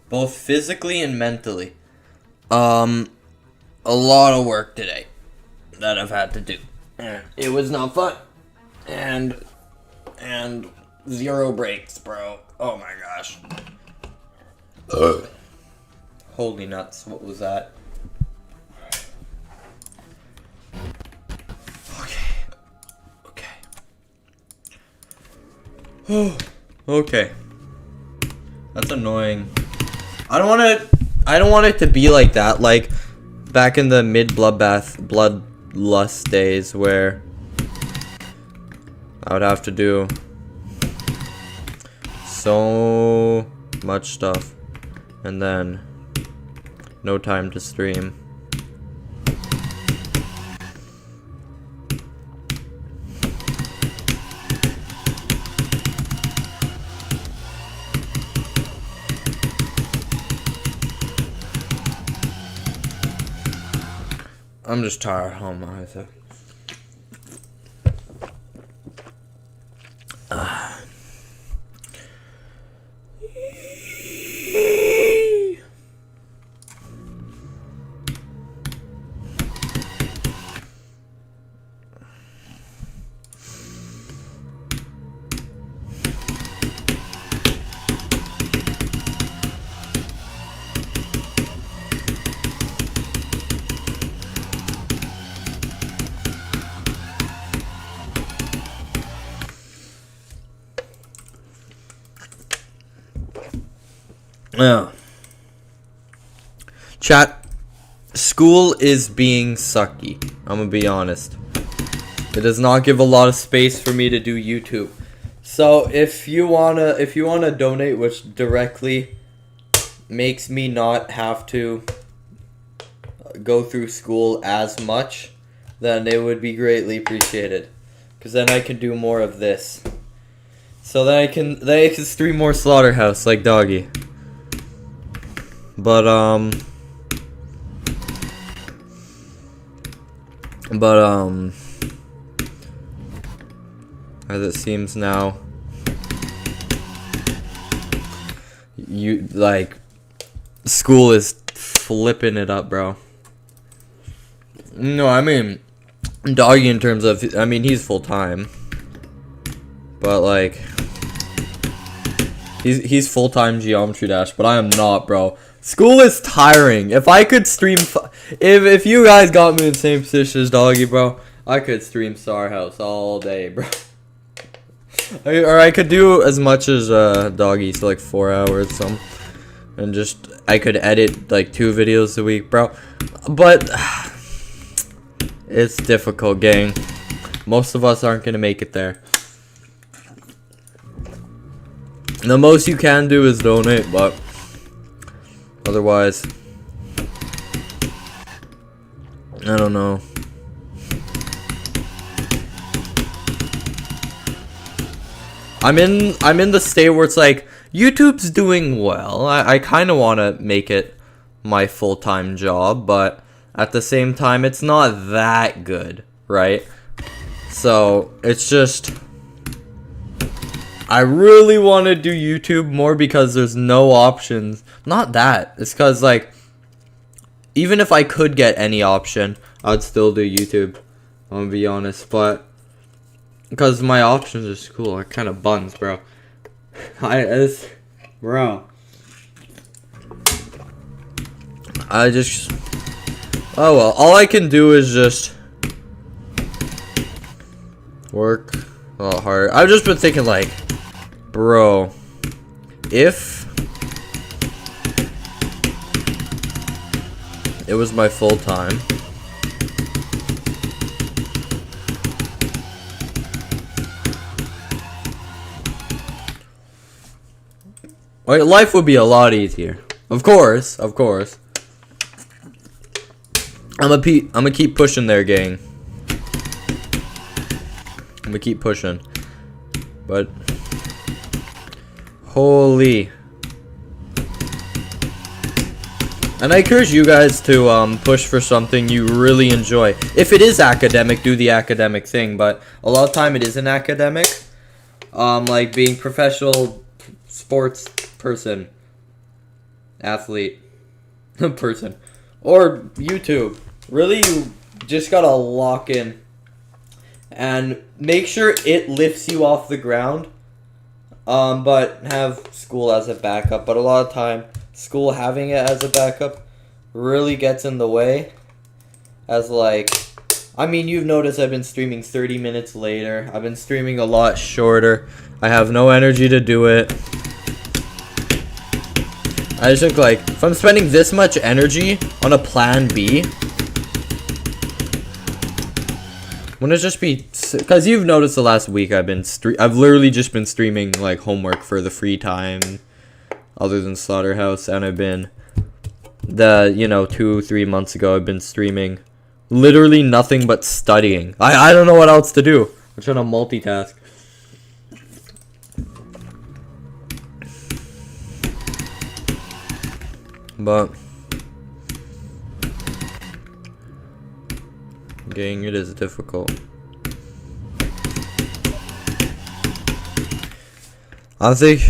both physically and mentally. A lot of work today that I've had to do. It was not fun. And zero breaks, bro. Oh my gosh. Holy nuts, what was that? Okay. Okay. That's annoying. I don't want it to be like that, like back in the bloodlust days where I would have to do so much stuff and then no time to stream. I'm just tired. Oh my god. Yeah. Chat, school is being sucky. I'm gonna be honest. It does not give a lot of space for me to do YouTube. So if you wanna donate, which directly makes me not have to go through school as much, then it would be greatly appreciated. Cause then I can do more of this. So then I can stream more Slaughterhouse like Doggy. But as it seems now, school is flipping it up, bro. No, I mean, Doggy in terms of, I mean, he's full time, but like, he's full time Geometry Dash, but I am not, bro. School is tiring. If I could stream, if you guys got me in the same position as Doggy, bro, I could stream Slaughterhouse all day, bro. Or I could do as much as Doggy, so like 4 hours, and just I could edit like 2 videos a week, bro. But it's difficult, gang. Most of us aren't gonna make it there. The most you can do is donate, but otherwise, I don't know. I'm in the state where it's like YouTube's doing well. I kind of want to make it my full-time job, but at the same time, it's not that good, right? So it's just, I really want to do YouTube more because there's no options. Not that. It's because, like, even if I could get any option, I'd still do YouTube. I'm gonna be honest. But, because my options are school are kind of buns, bro. Bro. Oh well. All I can do is just work a lot harder. I've just been thinking, like, bro, if it was my full time, life would be a lot easier. Of course. I'm gonna keep pushing there, gang. I'm gonna keep pushing. But holy. And I encourage you guys to push for something you really enjoy. If it is academic, do the academic thing, but a lot of time it isn't academic. Like being professional sports person. athlete, person, or YouTube. Really, you just gotta lock in and make sure it lifts you off the ground. But have school as a backup. But a lot of time, school having it as a backup really gets in the way. As like, I mean, you've noticed I've been streaming 30 minutes later. I've been streaming a lot shorter. I have no energy to do it. I just think, like, if I'm spending this much energy on a plan B, wouldn't it just be, because you've noticed the last week I've literally just been streaming, like, homework for the free time, other than Slaughterhouse, and I've been, 2-3 months ago, I've been streaming literally nothing but studying. I don't know what else to do. I'm trying to multitask. But getting it is difficult. I think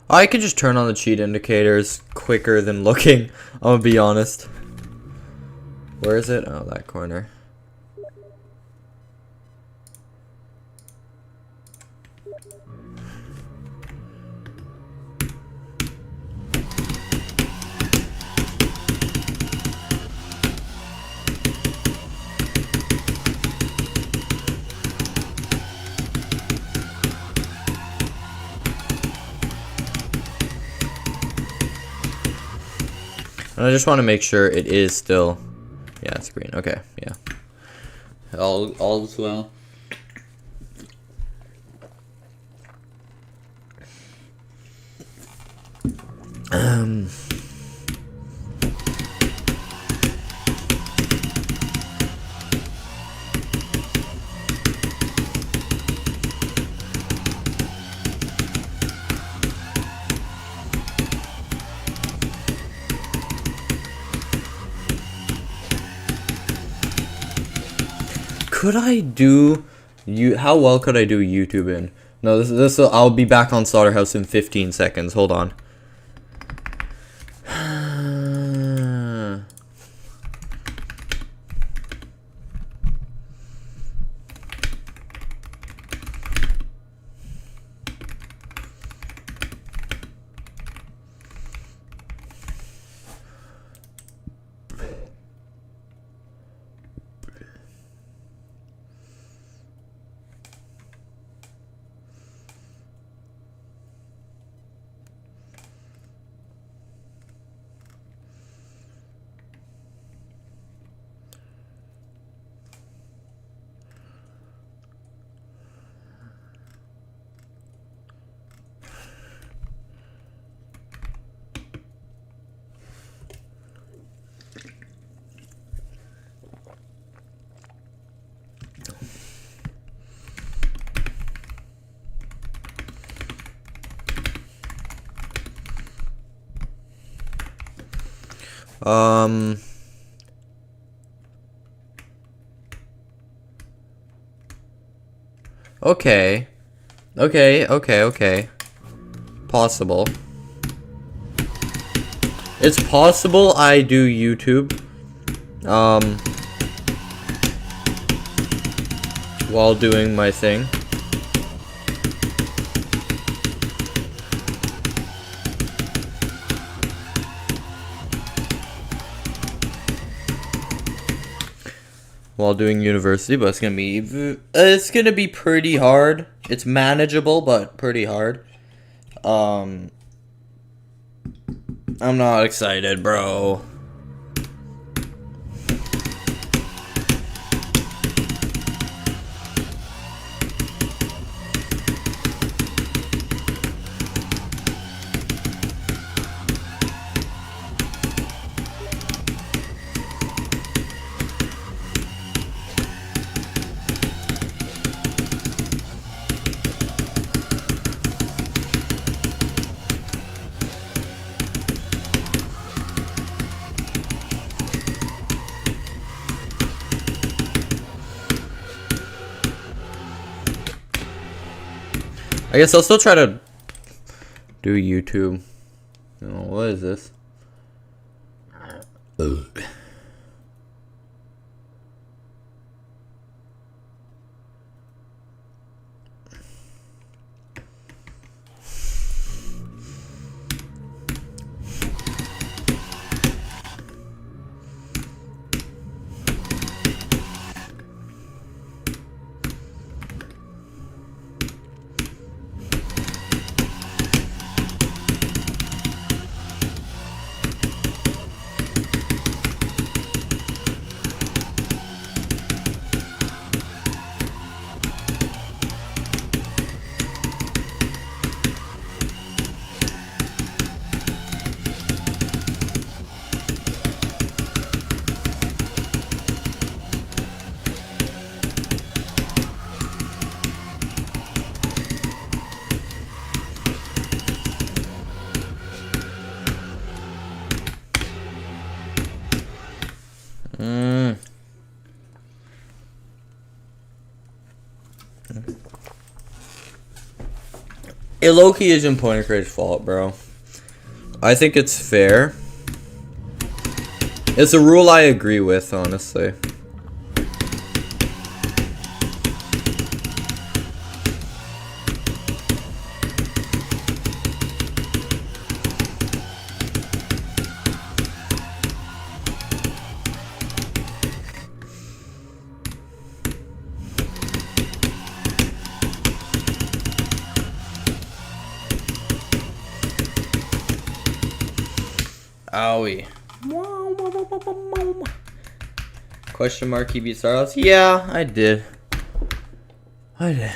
I could just turn on the cheat indicators quicker than looking. I'm gonna be honest. Where is it? Oh, that corner. And I just want to make sure it is still, yeah, it's green. Okay, yeah. All's well. Could I do how well could I do YouTube in? No, this I'll be back on Slaughterhouse in 15 seconds. Hold on. Okay. Possible. It's possible I do YouTube. While doing my thing. While doing university, but it's gonna be pretty hard. It's manageable, but pretty hard. I'm not excited, bro. I guess I'll still try to do YouTube. Oh, what is this? Ugh. It low-key isn't Pointer Craig's fault, bro. I think it's fair. It's a rule I agree with, honestly. Owie. Question mark, he beat Slaughterhouse? Yeah, I did. I did.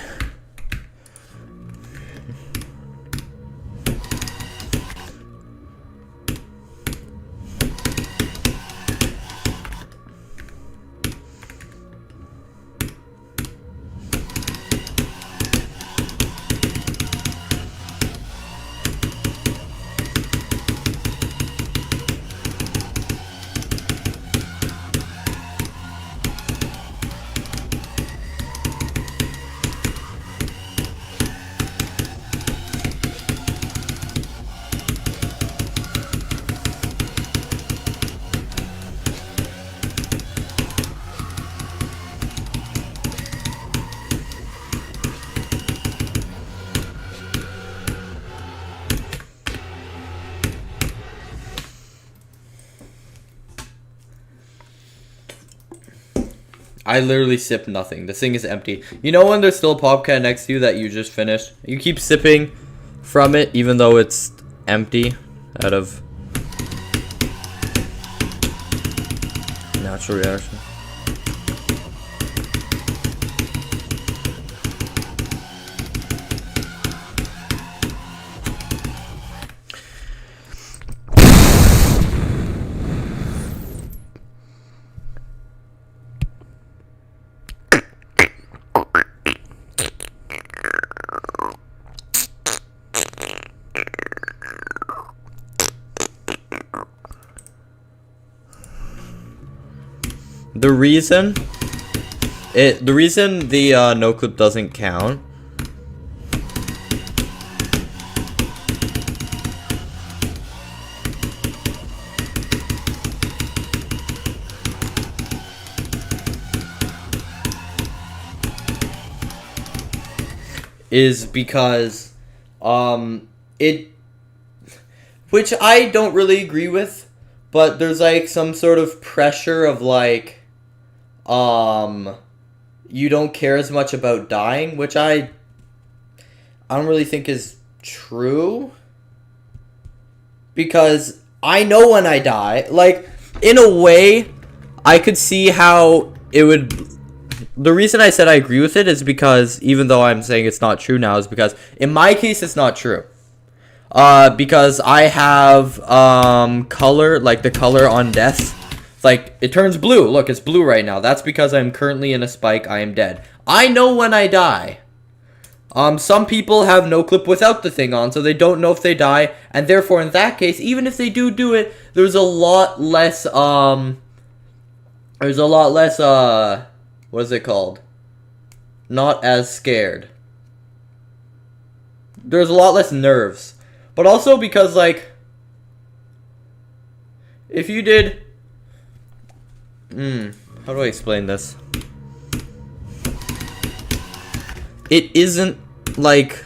I literally sip nothing. This thing is empty. You know when there's still a pop can next to you that you just finished? You keep sipping from it even though it's empty out of natural reaction. The reason the no clip doesn't count is because which I don't really agree with, but there's like some sort of pressure of like you don't care as much about dying, which I don't really think is true, because I know when I die. Like, in a way, I could see how it would. The reason I said I agree with it is because, even though I'm saying it's not true now, is because in my case it's not true. Because I have color, like the color on death. Like, it turns blue. Look, it's blue right now. That's because I'm currently in a spike. I am dead. I know when I die. Some people have no clip without the thing on, so they don't know if they die. And therefore, in that case, even if they do it, there's a lot less, what is it called? Not as scared. there's a lot less nerves. But also because, like, if you did... how do I explain this? It isn't, like,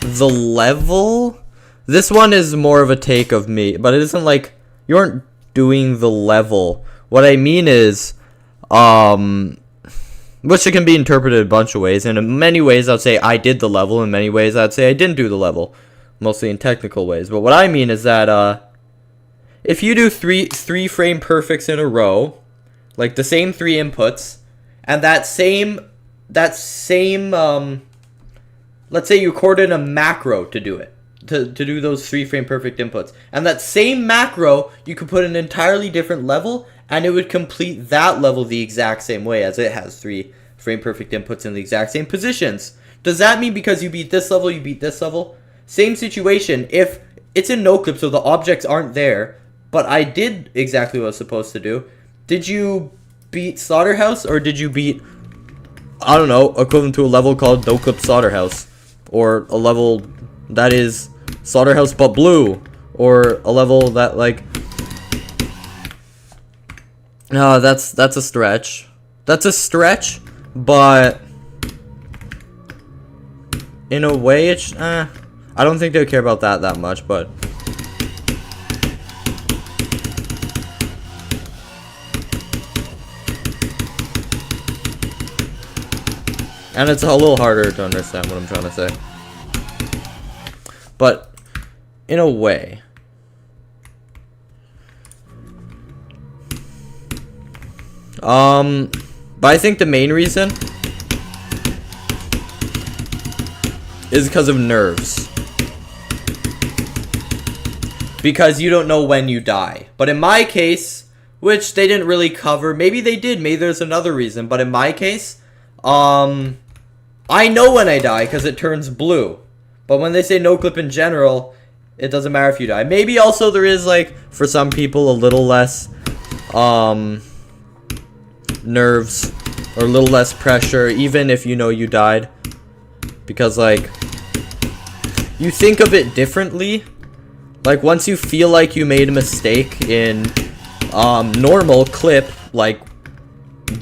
the level... This one is more of a take of me, but it isn't like... You aren't doing the level. What I mean is... which it can be interpreted a bunch of ways. And in many ways, I'd say I did the level. In many ways, I'd say I didn't do the level. Mostly in technical ways. But what I mean is that, if you do three frame perfects in a row, like the same 3 inputs, and that same, let's say you recorded a macro to do it, to do those 3 frame perfect inputs, and that same macro, you could put an entirely different level, and it would complete that level the exact same way as it has 3 frame perfect inputs in the exact same positions. Does that mean because you beat this level, you beat this level? Same situation. If it's in no clip, so the objects aren't there, but I did exactly what I was supposed to do. Did you beat Slaughterhouse, or did you beat, I don't know, equivalent to a level called no clip Slaughterhouse, or a level that is Slaughterhouse but blue, or a level that, like, no, that's a stretch. That's a stretch, but in a way, it's I don't think they would care about that much, but and it's a little harder to understand what I'm trying to say. But in a way, but I think the main reason is because of nerves. Because you don't know when you die. But in my case, which they didn't really cover, maybe they did, maybe there's another reason, but in my case, I know when I die because it turns blue. But when they say no clip in general, it doesn't matter if you die. Maybe also there is, like, for some people, a little less, nerves, or a little less pressure, even if you know you died. Because, like, you think of it differently. Like, once you feel like you made a mistake in, normal clip, like,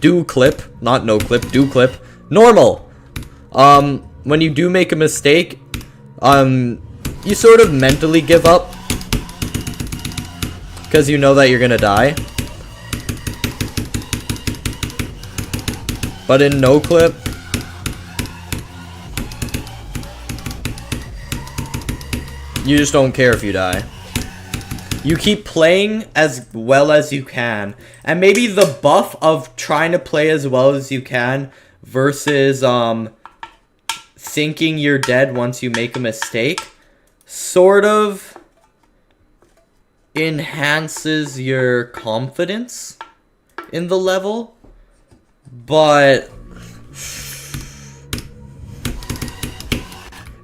do clip, not no clip, do clip, normal. When you do make a mistake, you sort of mentally give up. Because you know that you're gonna die. But in no clip, you just don't care if you die. You keep playing as well as you can. And maybe the buff of trying to play as well as you can versus thinking you're dead once you make a mistake sort of enhances your confidence in the level. But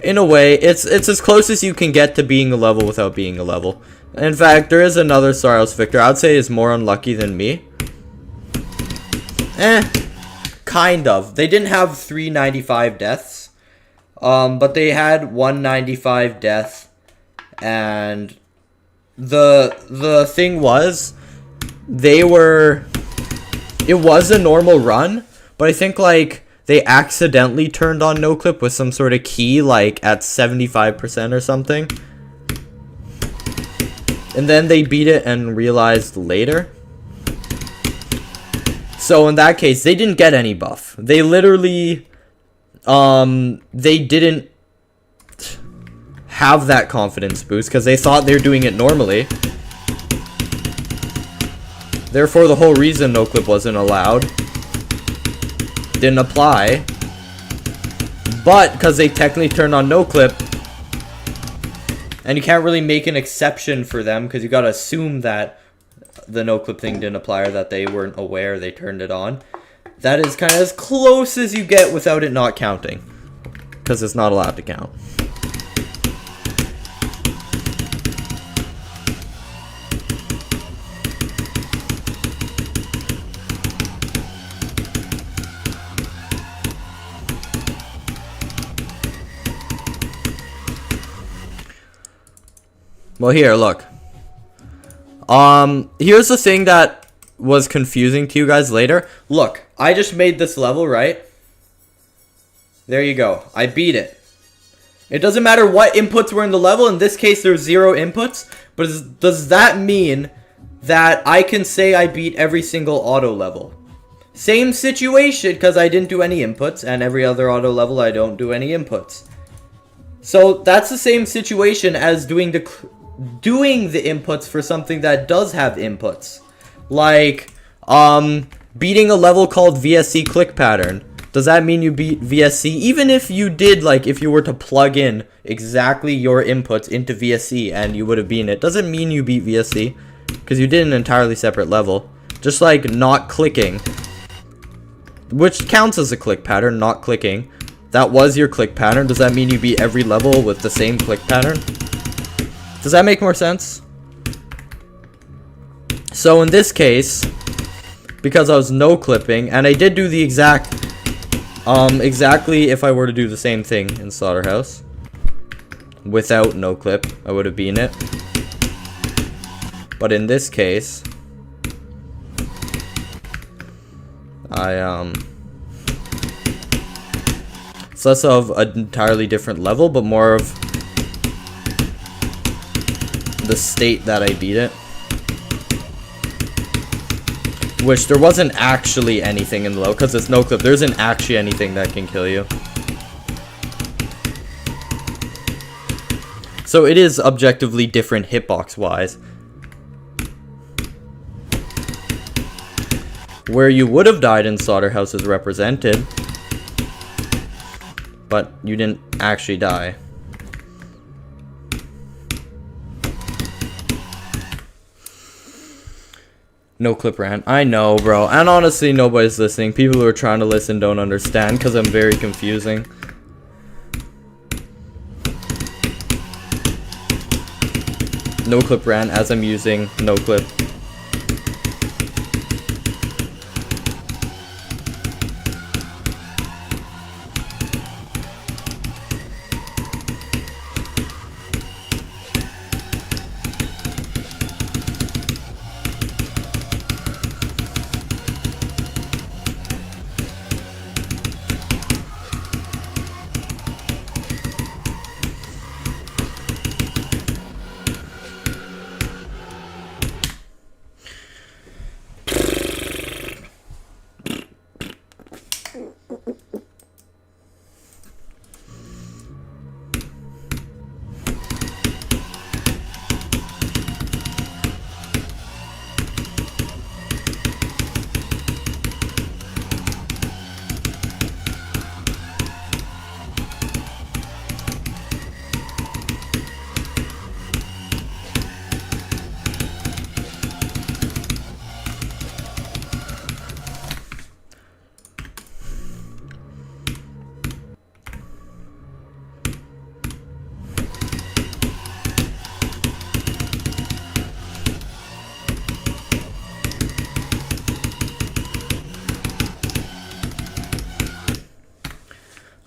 in a way, it's as close as you can get to being a level without being a level. In fact, there is another Slaughterhouse victor I'd say is more unlucky than me. Kind of. They didn't have 395 deaths. But they had 195 death. And the thing was, it was a normal run, but I think, like, they accidentally turned on no clip with some sort of key, like, at 75% or something. And then they beat it and realized later. So in that case, they didn't get any buff. They literally, they didn't have that confidence boost because they thought they were doing it normally. Therefore, the whole reason no clip wasn't allowed didn't apply. But because they technically turned on no clip, and you can't really make an exception for them because you gotta assume that the no clip thing didn't apply or that they weren't aware they turned it on. That is kind of as close as you get without it not counting, because it's not allowed to count. Well, here, look. Here's the thing that was confusing to you guys later. Look, I just made this level, right? There you go. I beat it. It doesn't matter what inputs were in the level. In this case, there's 0 inputs. But does that mean that I can say I beat every single auto level? Same situation, because I didn't do any inputs. And every other auto level, I don't do any inputs. So that's the same situation as doing the inputs for something that does have inputs. Like, beating a level called VSC click pattern. Does that mean you beat VSC? Even if you did, like, if you were to plug in exactly your inputs into VSC and you would have beaten it, doesn't mean you beat VSC. Because you did an entirely separate level. Just like not clicking, which counts as a click pattern, not clicking. That was your click pattern. Does that mean you beat every level with the same click pattern? Does that make more sense? So in this case, because I was no clipping, and I did do the exactly if I were to do the same thing in Slaughterhouse without no clip, I would have beaten it. But in this case, it's less of an entirely different level, but more of the state that I beat it. Which there wasn't actually anything in the low, because it's no clip. There isn't actually anything that can kill you. So it is objectively different hitbox wise. Where you would have died in Slaughterhouse is represented, but you didn't actually die. No clip rant. I know, bro. And honestly, nobody's listening. People who are trying to listen don't understand because I'm very confusing. No clip rant as I'm using no clip.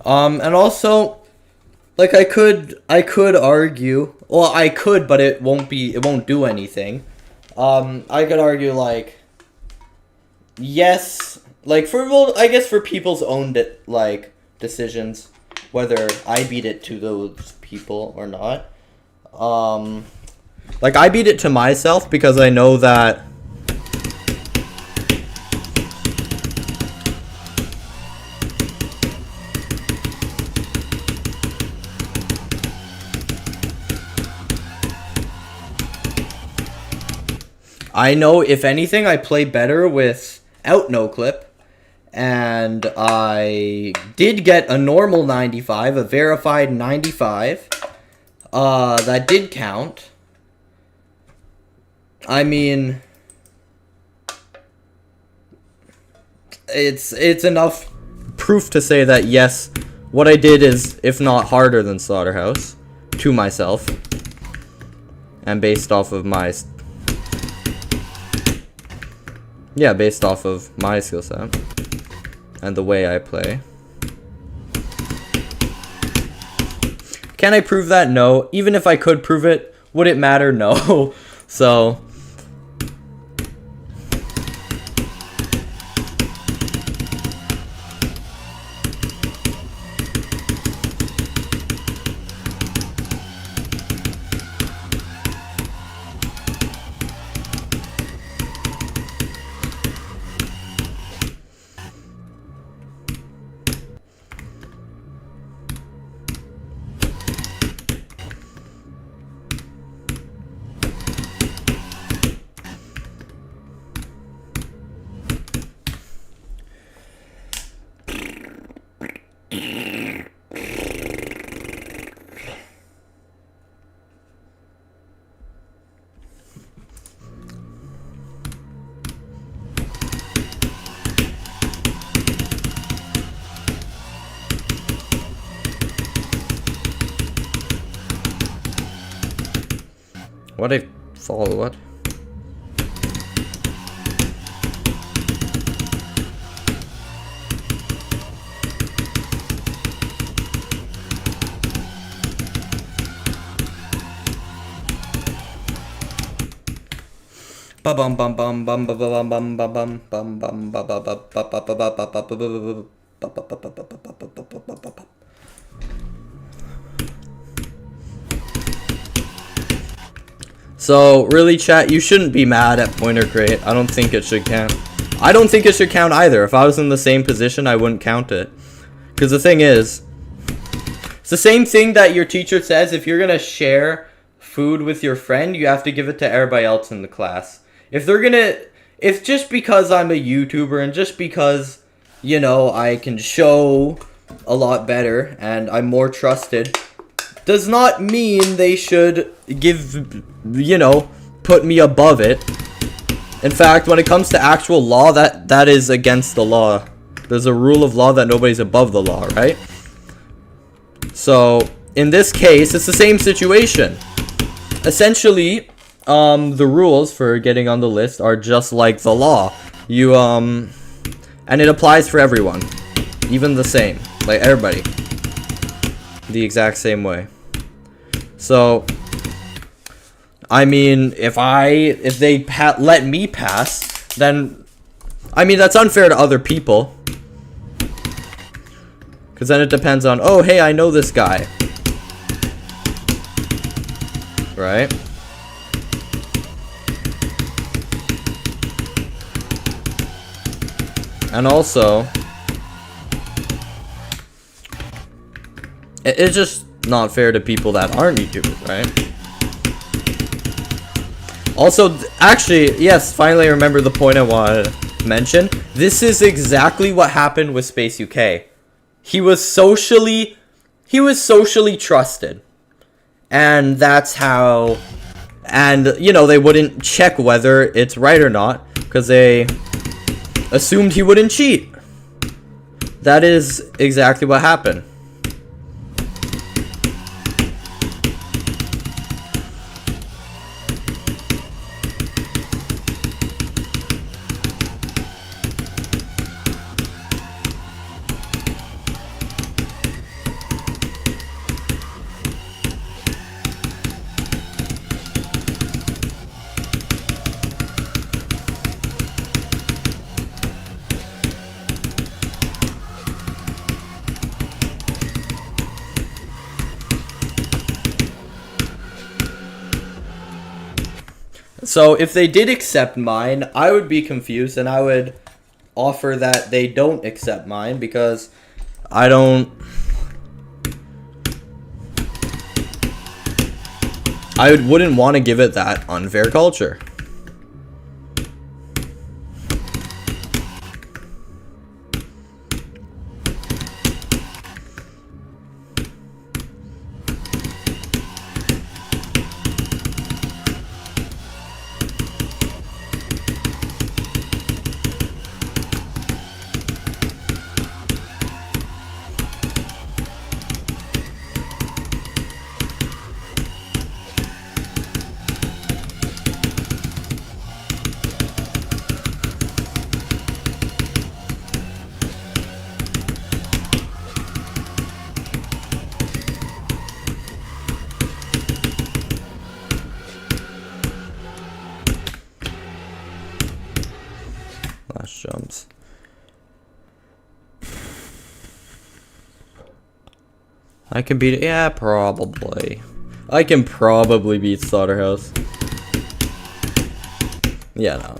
And also, like, I could argue, well, I could, but it won't do anything. I could argue, like, yes, like, well, I guess for people's own, like, decisions, whether I beat it to those people or not. Like, I beat it to myself because I know that I know, if anything, I play better without no clip, and I did get a normal 95, a verified 95, that did count. I mean, it's enough proof to say that, yes, what I did is, if not harder than Slaughterhouse, to myself, and based off of my... Yeah, based off of my skill set and the way I play. Can I prove that? No. Even if I could prove it, Would it matter? No. So what I follow what? Ba bum bum bum bum bum bum bum bum bum bum bum bum. So, really, chat, you shouldn't be mad at pointer crate. I don't think it should count. I don't think it should count either. If I was in the same position, I wouldn't count it. Because the thing is, it's the same thing that your teacher says. If you're going to share food with your friend, you have to give it to everybody else in the class. If they're going to... If just because I'm a YouTuber and just because, you know, I can show a lot better and I'm more trusted, does not mean they should give, you know, put me above it. In fact, when it comes to actual law, that is against the law. There's a rule of law that nobody's above the law, right? So, in this case, it's the same situation. Essentially, the rules for getting on the list are just like the law. You, and it applies for everyone. Even the same. Like, everybody. The exact same way. So, I mean, if they let me pass, then, I mean, that's unfair to other people. Because then it depends on, oh, hey, I know this guy. Right? And also, it's just not fair to people that aren't YouTubers, right? Also, actually, yes, finally I remember the point I wanted to mention. This is exactly what happened with Space UK. He was socially trusted. And that's how, and, you know, they wouldn't check whether it's right or not, because they assumed he wouldn't cheat. That is exactly what happened. So if they did accept mine, I would be confused and I would offer that they don't accept mine because I wouldn't want to give it that unfair culture. I can beat it. Yeah, probably. I can probably beat Slaughterhouse. Yeah, no.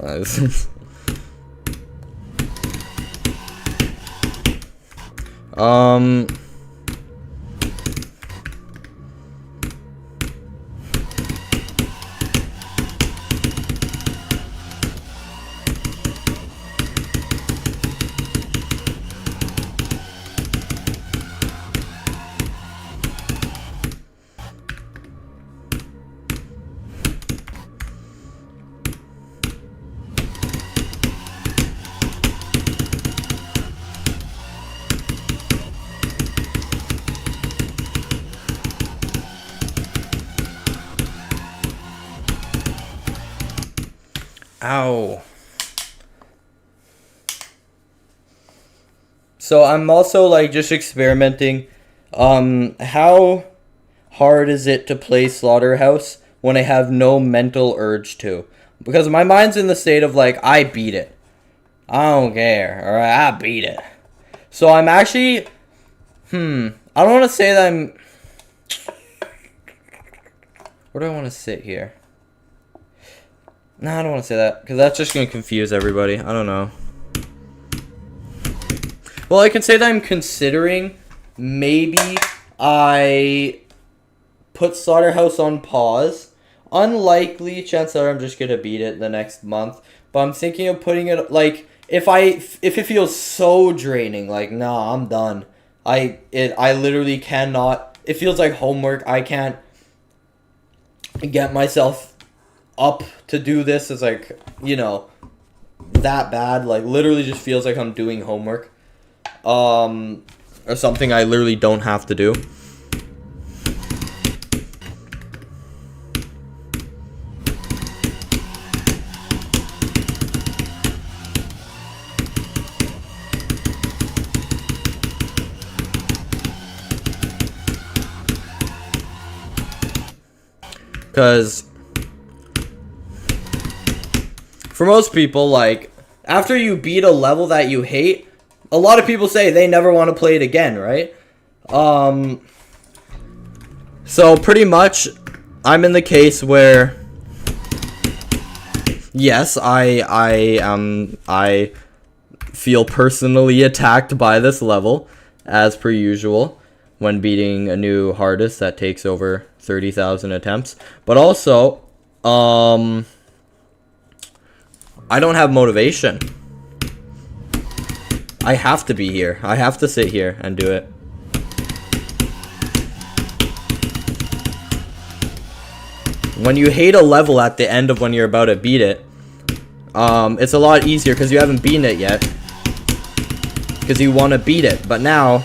Ow. So I'm also like just experimenting. How hard is it to play Slaughterhouse when I have no mental urge to? Because my mind's in the state of like, I beat it. I don't care. Alright, I beat it. So I'm actually, I don't want to say that I'm, where do I want to sit here? No, I don't want to say that, because that's just going to confuse everybody. I don't know. Well, I can say that I'm considering maybe I put Slaughterhouse on pause. Unlikely, chances are I'm just going to beat it the next month. But I'm thinking of putting it, like, if it feels so draining, like, nah, I'm done. I literally cannot, it feels like homework. I can't get myself up to do this. It's like, you know, that bad. Like, literally just feels like I'm doing homework. Or something I literally don't have to do. Because for most people, like, after you beat a level that you hate, a lot of people say they never want to play it again, right? So pretty much, I'm in the case where, yes, I feel personally attacked by this level, as per usual, when beating a new hardest that takes over 30,000 attempts. But also, I don't have motivation. I have to be here. I have to sit here and do it. When you hate a level at the end of when you're about to beat it, it's a lot easier because you haven't beaten it yet. Because you want to beat it. But now,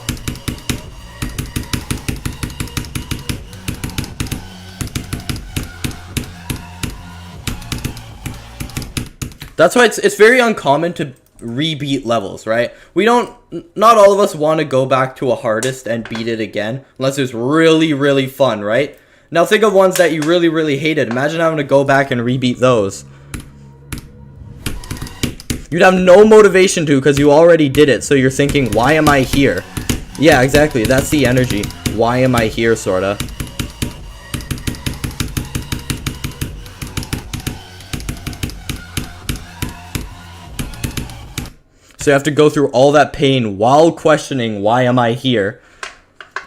that's why it's very uncommon to rebeat levels, right? Not all of us want to go back to a hardest and beat it again unless it's really, really fun, right? Now think of ones that you really, really hated. Imagine having to go back and rebeat those. You'd have no motivation to because you already did it, so you're thinking, why am I here? Yeah, exactly. That's the energy. Why am I here, sorta. So you have to go through all that pain while questioning, why am I here?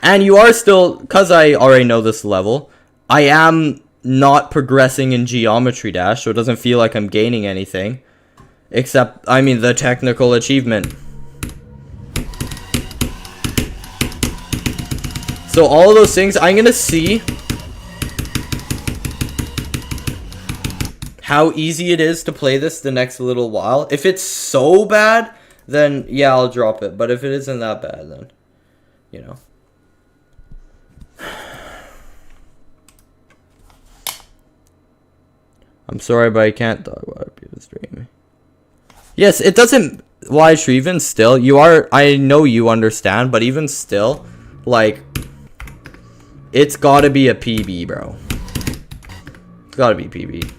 And you are still, because I already know this level, I am not progressing in Geometry Dash, so it doesn't feel like I'm gaining anything. Except, I mean, the technical achievement. So all of those things, I'm going to see how easy it is to play this the next little while. If it's so bad, then yeah, I'll drop it. But if it isn't that bad, then, you know. I'm sorry, but I can't talk about it because streaming. Yes, it doesn't. Why, even still, you are. I know you understand, but even still, like, it's gotta be a PB, bro. It's gotta be PB.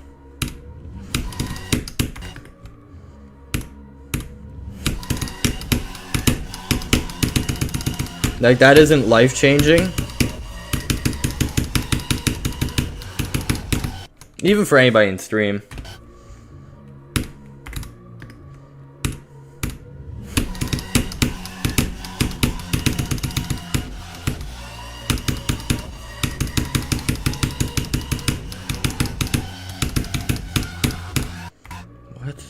Like, that isn't life-changing, Even for anybody in stream. What?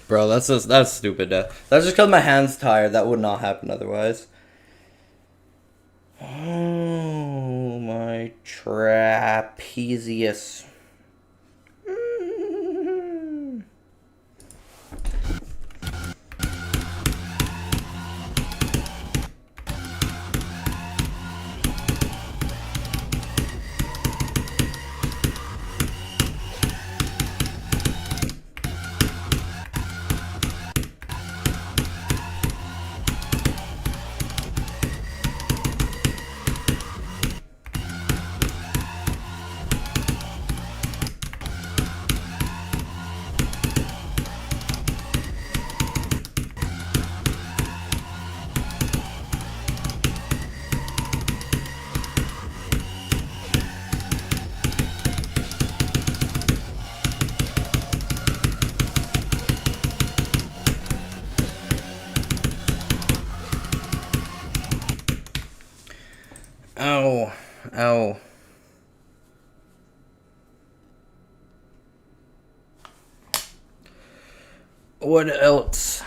Bro, that's stupid. That's just because my hand's tired. That would not happen otherwise. Oh, my trapezius. Ow. Ow. What else?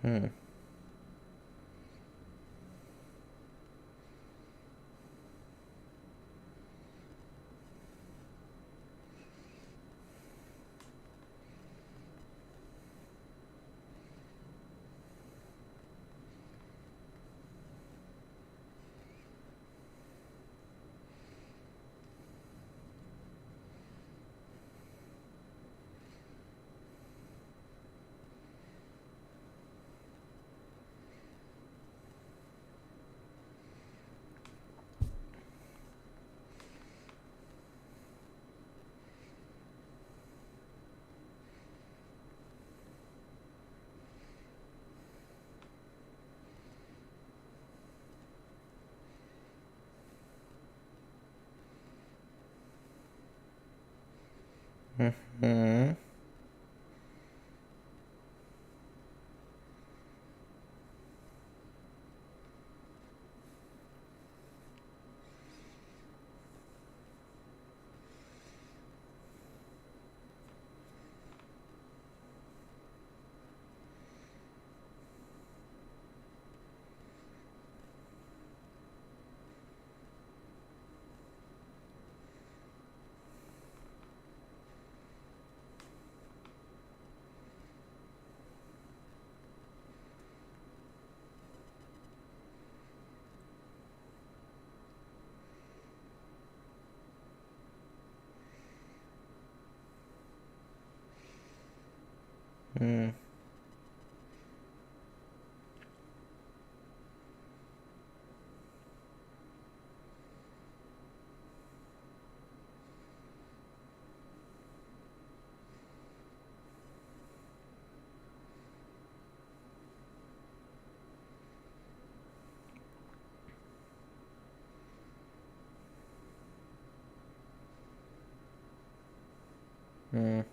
Hmm. Mm-hmm. Mm. Mm.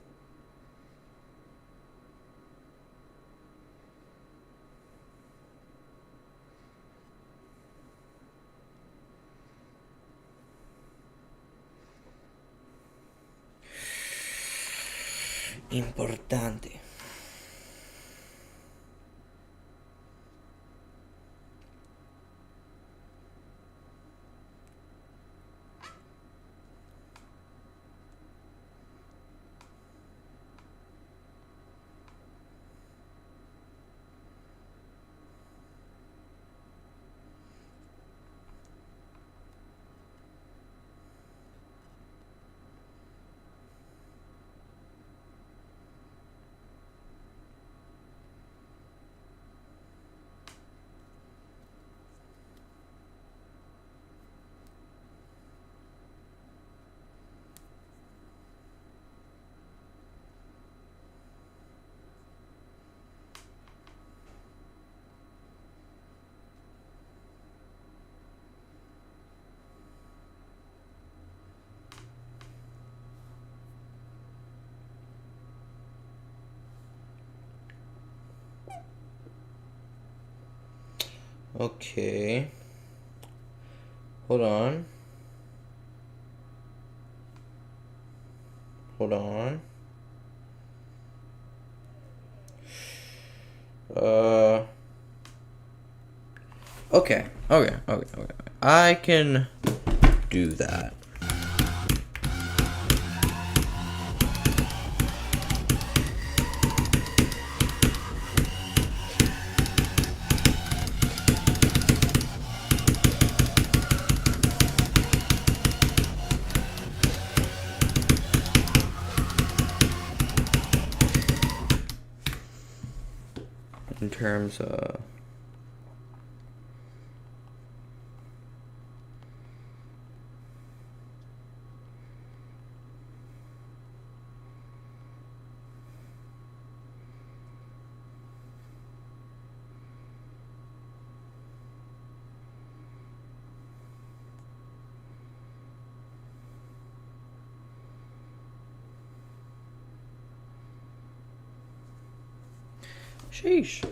Importante. Okay. Hold on. Hold on. Okay. I can do that. In terms of sheesh.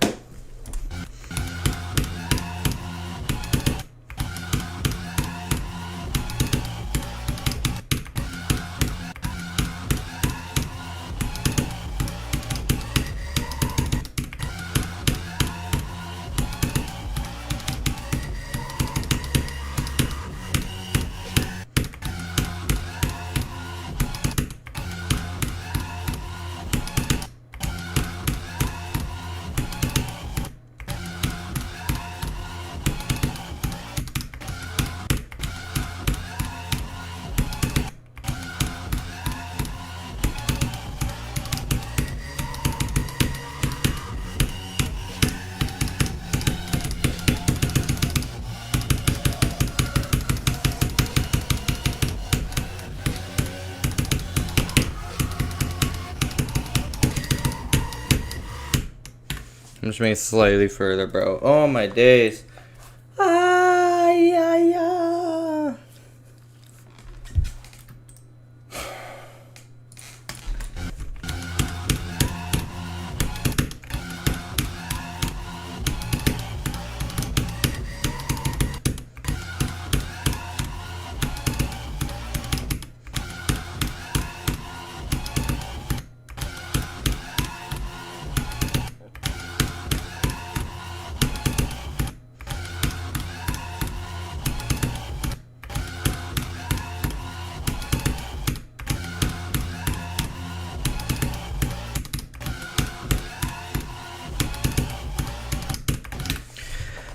I'm just making it slightly further, bro. Oh my days. Ah, yeah, yeah.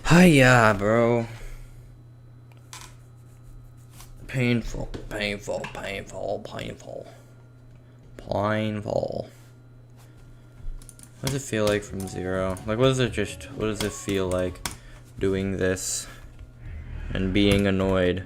Hiya, bro. Painful. What does it feel like from 0? Like, what does it feel like doing this and being annoyed?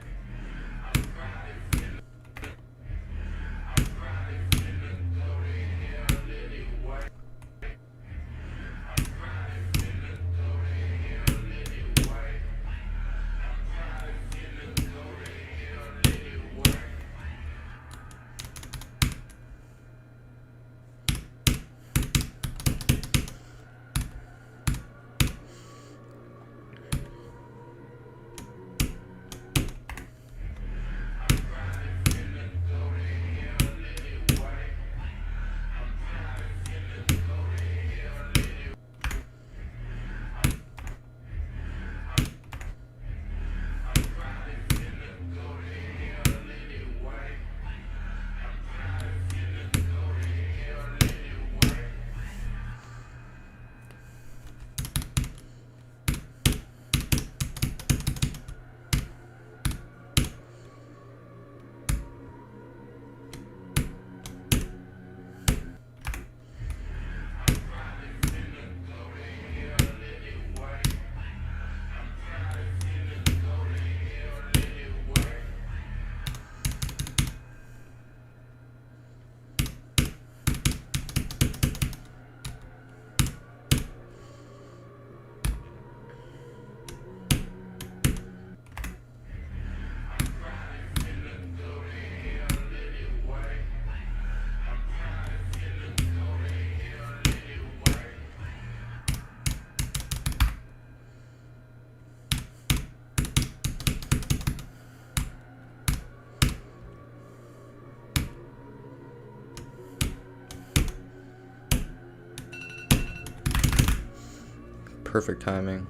Perfect timing.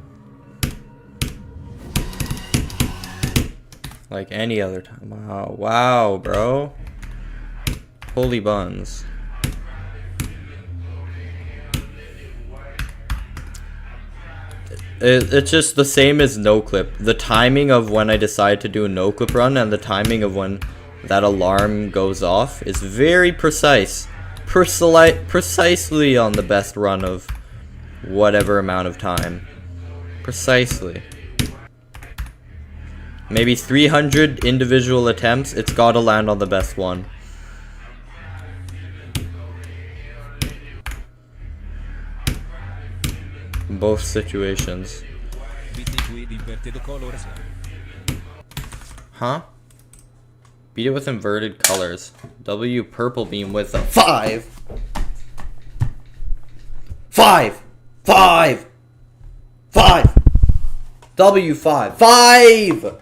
Like any other time. Wow. Wow, bro. Holy buns. It's just the same as no clip. The timing of when I decide to do a no clip run and the timing of when that alarm goes off is very precise. Precisely on the best run of whatever amount of time. Precisely. Maybe 300 individual attempts, it's gotta land on the best one. Both situations. Huh? Beat it with inverted colors. W purple beam with a 5. 5! 5! 5! W5. 5!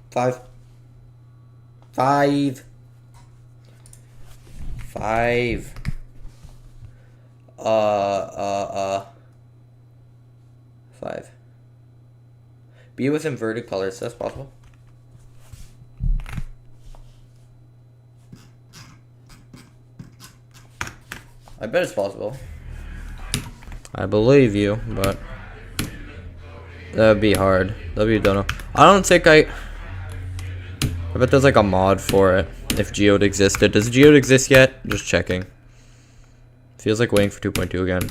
Five. 5. 5. 5. Be with inverted colors. That's possible. I bet it's possible. I believe you, but that'd be hard. W don't know. I don't think I bet there's like a mod for it if Geode existed. Does Geode exist yet? Just checking. Feels like waiting for 2.2 again.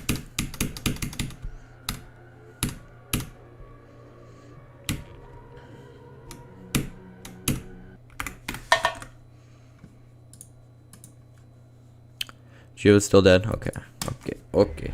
Geode's still dead. Okay. Okay.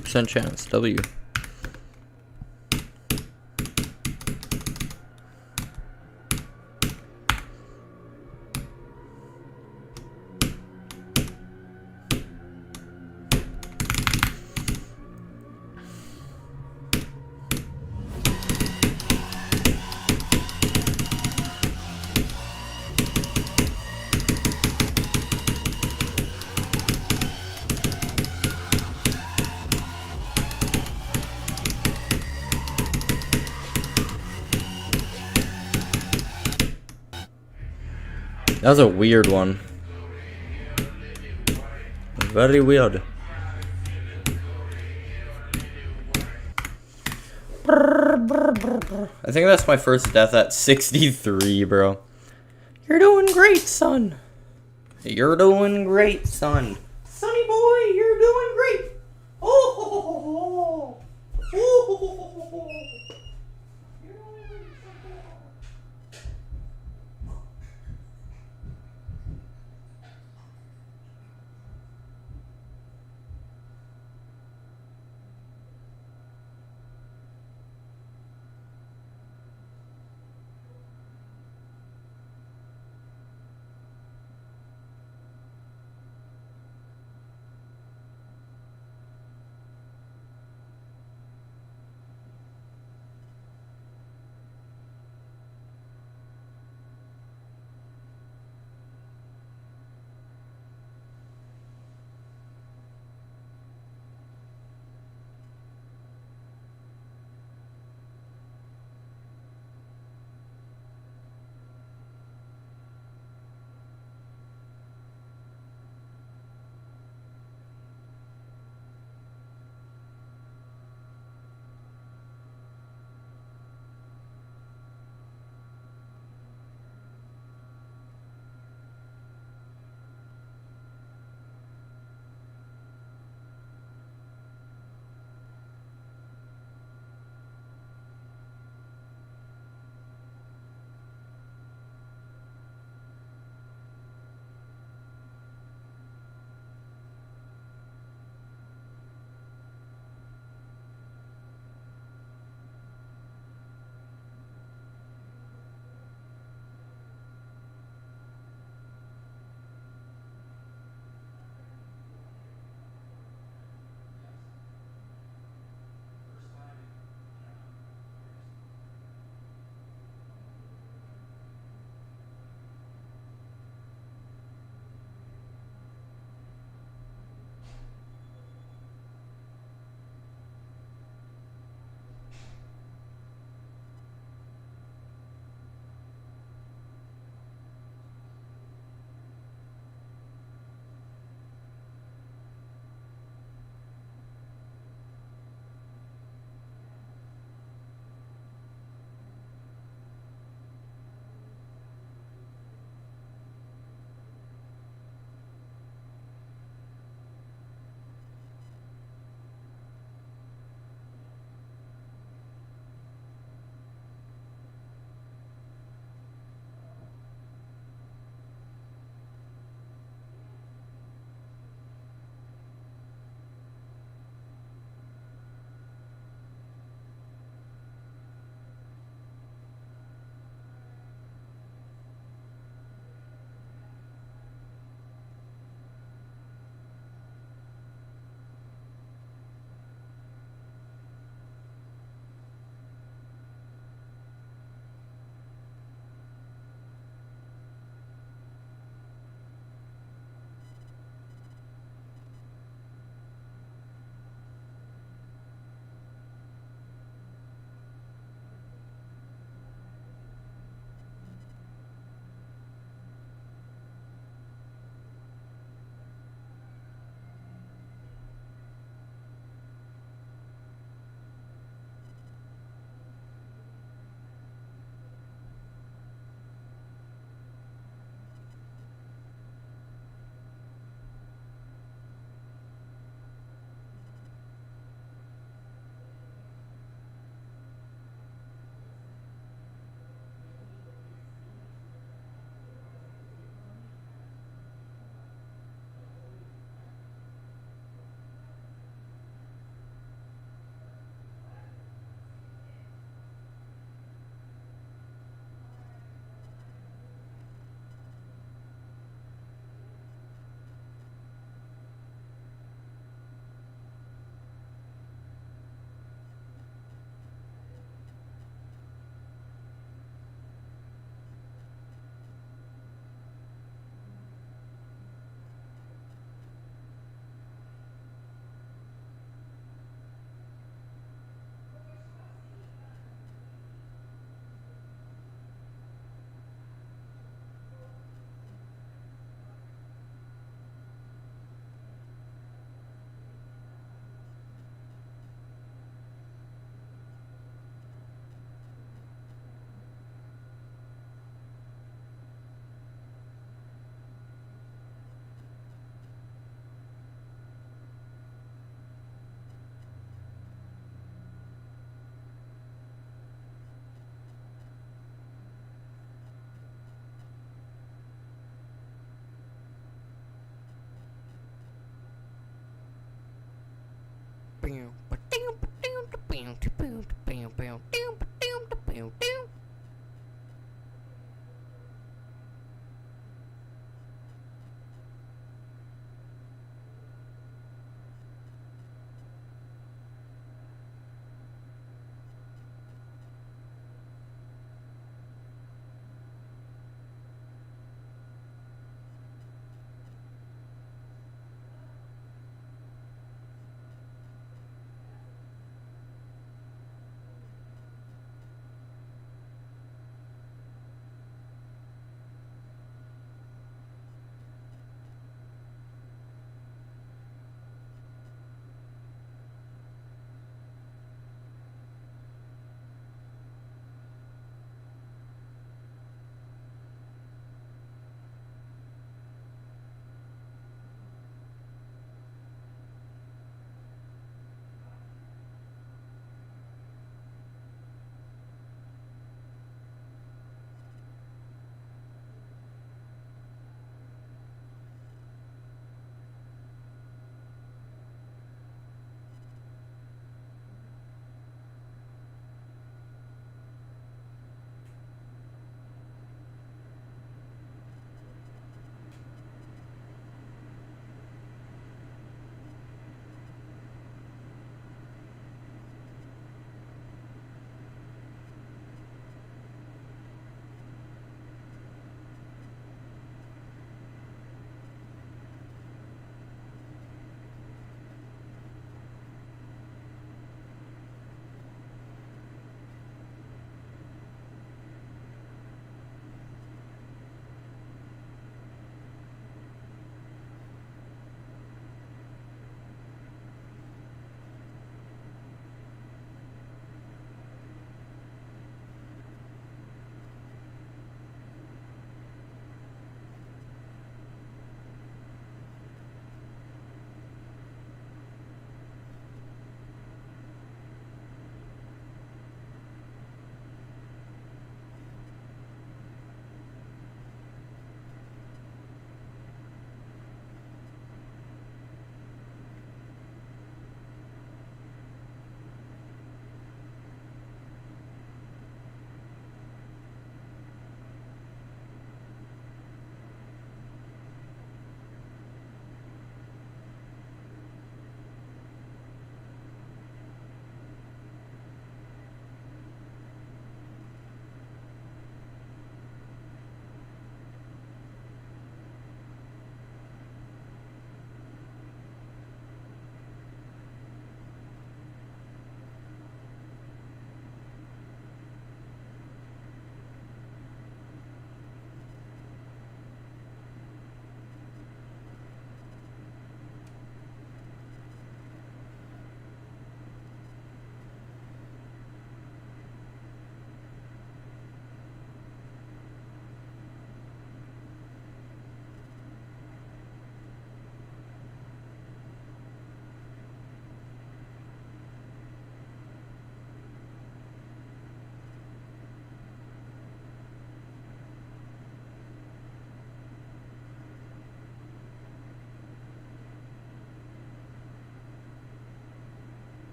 2% chance. W. That was a weird one. Very weird. I think that's my first death at 63, bro. You're doing great, son. You're doing great, son. Sonny boy, you're doing great. Oh, ho, ho, ho, ho. Oh, ho, ho, ho, ho.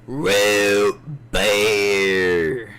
Root beer.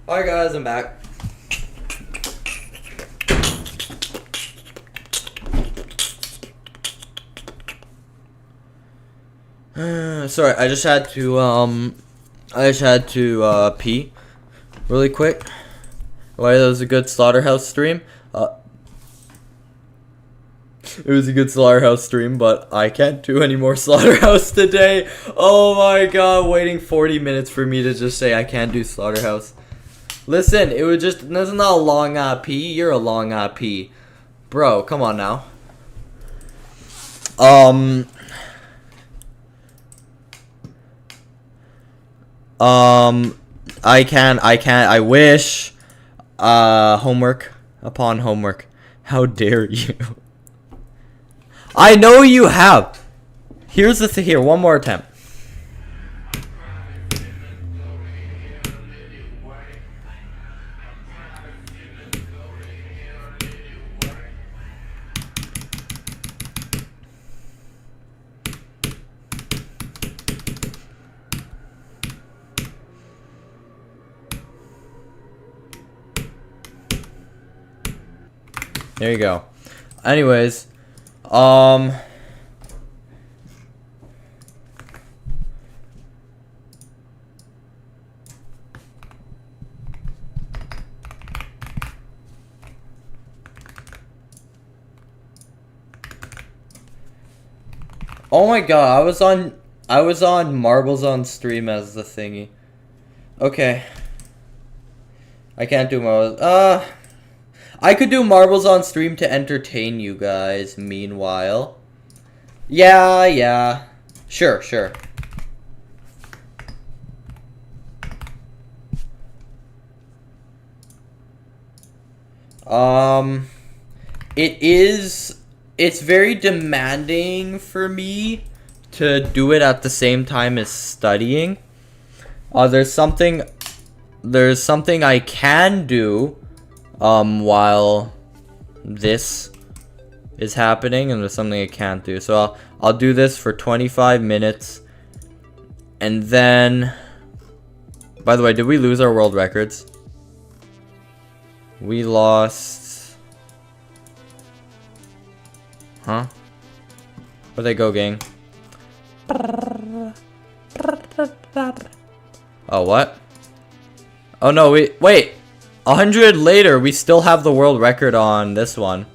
Alright guys, I'm back. Sorry, I just had to pee really quick. Why, that was a good slaughterhouse stream. It was a good slaughterhouse stream, but I can't do any more slaughterhouse today. Oh my god, waiting 40 minutes for me to just say I can't do slaughterhouse. Listen, it was just, this is not a long pee, you're a long pee. Bro, come on now. I wish. Homework upon homework. How dare you? I know you have. Here's the thing. Here, one more attempt. There you go. Anyways, oh my god, I was on marbles on stream as the thingy. Okay. I can't do marbles. I could do marbles on stream to entertain you guys, meanwhile. Yeah. Sure. It's very demanding for me to do it at the same time as studying. There's something I can do while this is happening, and there's something I can't do. So I'll do this for 25 minutes, and then, by the way, did we lose our world records? We lost, huh? Where'd they go, gang? Oh, what? Oh no, wait 100 later, we still have the world record on this one.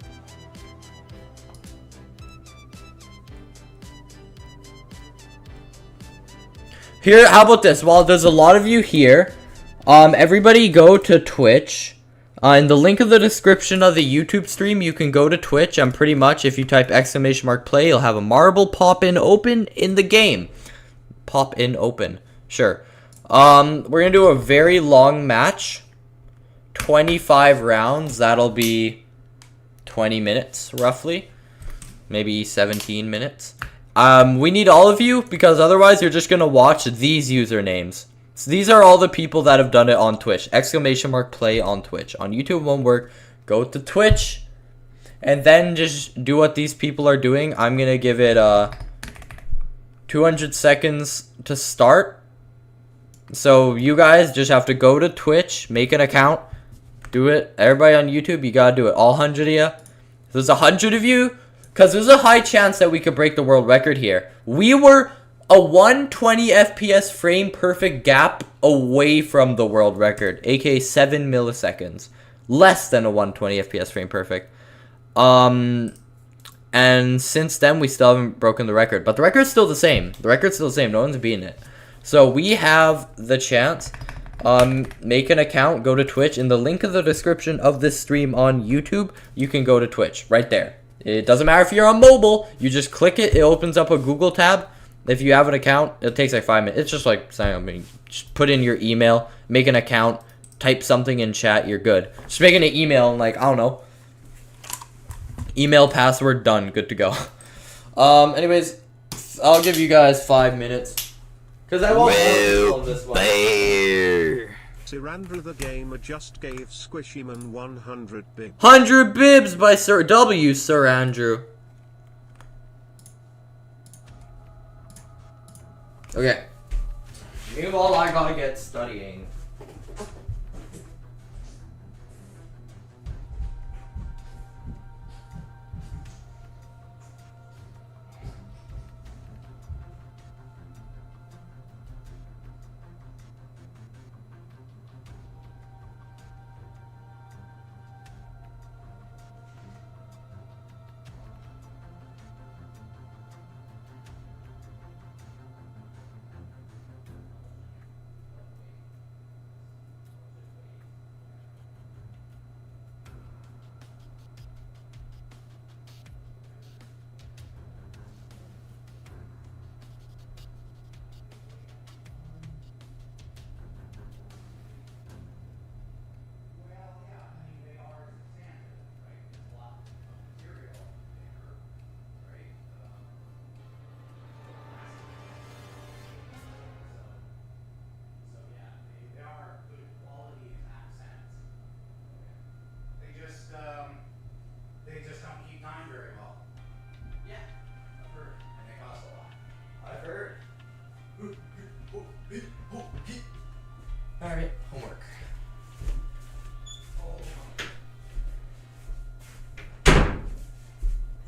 Here, how about this? While there's a lot of you here, everybody go to Twitch. In the link of the description of the YouTube stream, you can go to Twitch. And pretty much, if you type !play, you'll have a marble pop in open in the game. Pop in open. Sure. We're gonna do a very long match. 25 rounds. That'll be 20 minutes, roughly. Maybe 17 minutes. We need all of you, because otherwise you're just gonna watch these usernames. So these are all the people that have done it on Twitch. !play on Twitch. On YouTube won't work. Go to Twitch, and then just do what these people are doing. I'm gonna give it 200 seconds to start. So you guys just have to go to Twitch, make an account, do it. Everybody on YouTube, you gotta do it. All 100 of you. If there's 100 of you, because there's a high chance that we could break the world record here. We were a 120 FPS frame perfect gap away from the world record, aka 7 milliseconds. Less than a 120 FPS frame perfect. And since then, we still haven't broken the record. But the record's still the same. The record's still the same. No one's beating it. So we have the chance. Make an account, go to Twitch. In the link of the description of this stream on YouTube, you can go to Twitch right there. It doesn't matter if you're on mobile. You just click it. It opens up a Google tab. If you have an account, it takes like 5 minutes. It's just like signing up. Just put in your email, make an account, type something in chat. You're good. Just making an email and like, I don't know. Email password done. Good to go. Anyways, I'll give you guys 5 minutes. Because I won't on this one. Sirandra the gamer just gave SquishyMan 100 bibs. 100 bibs by Sir W. Sir Andrew. Okay. Meanwhile, I gotta get studying.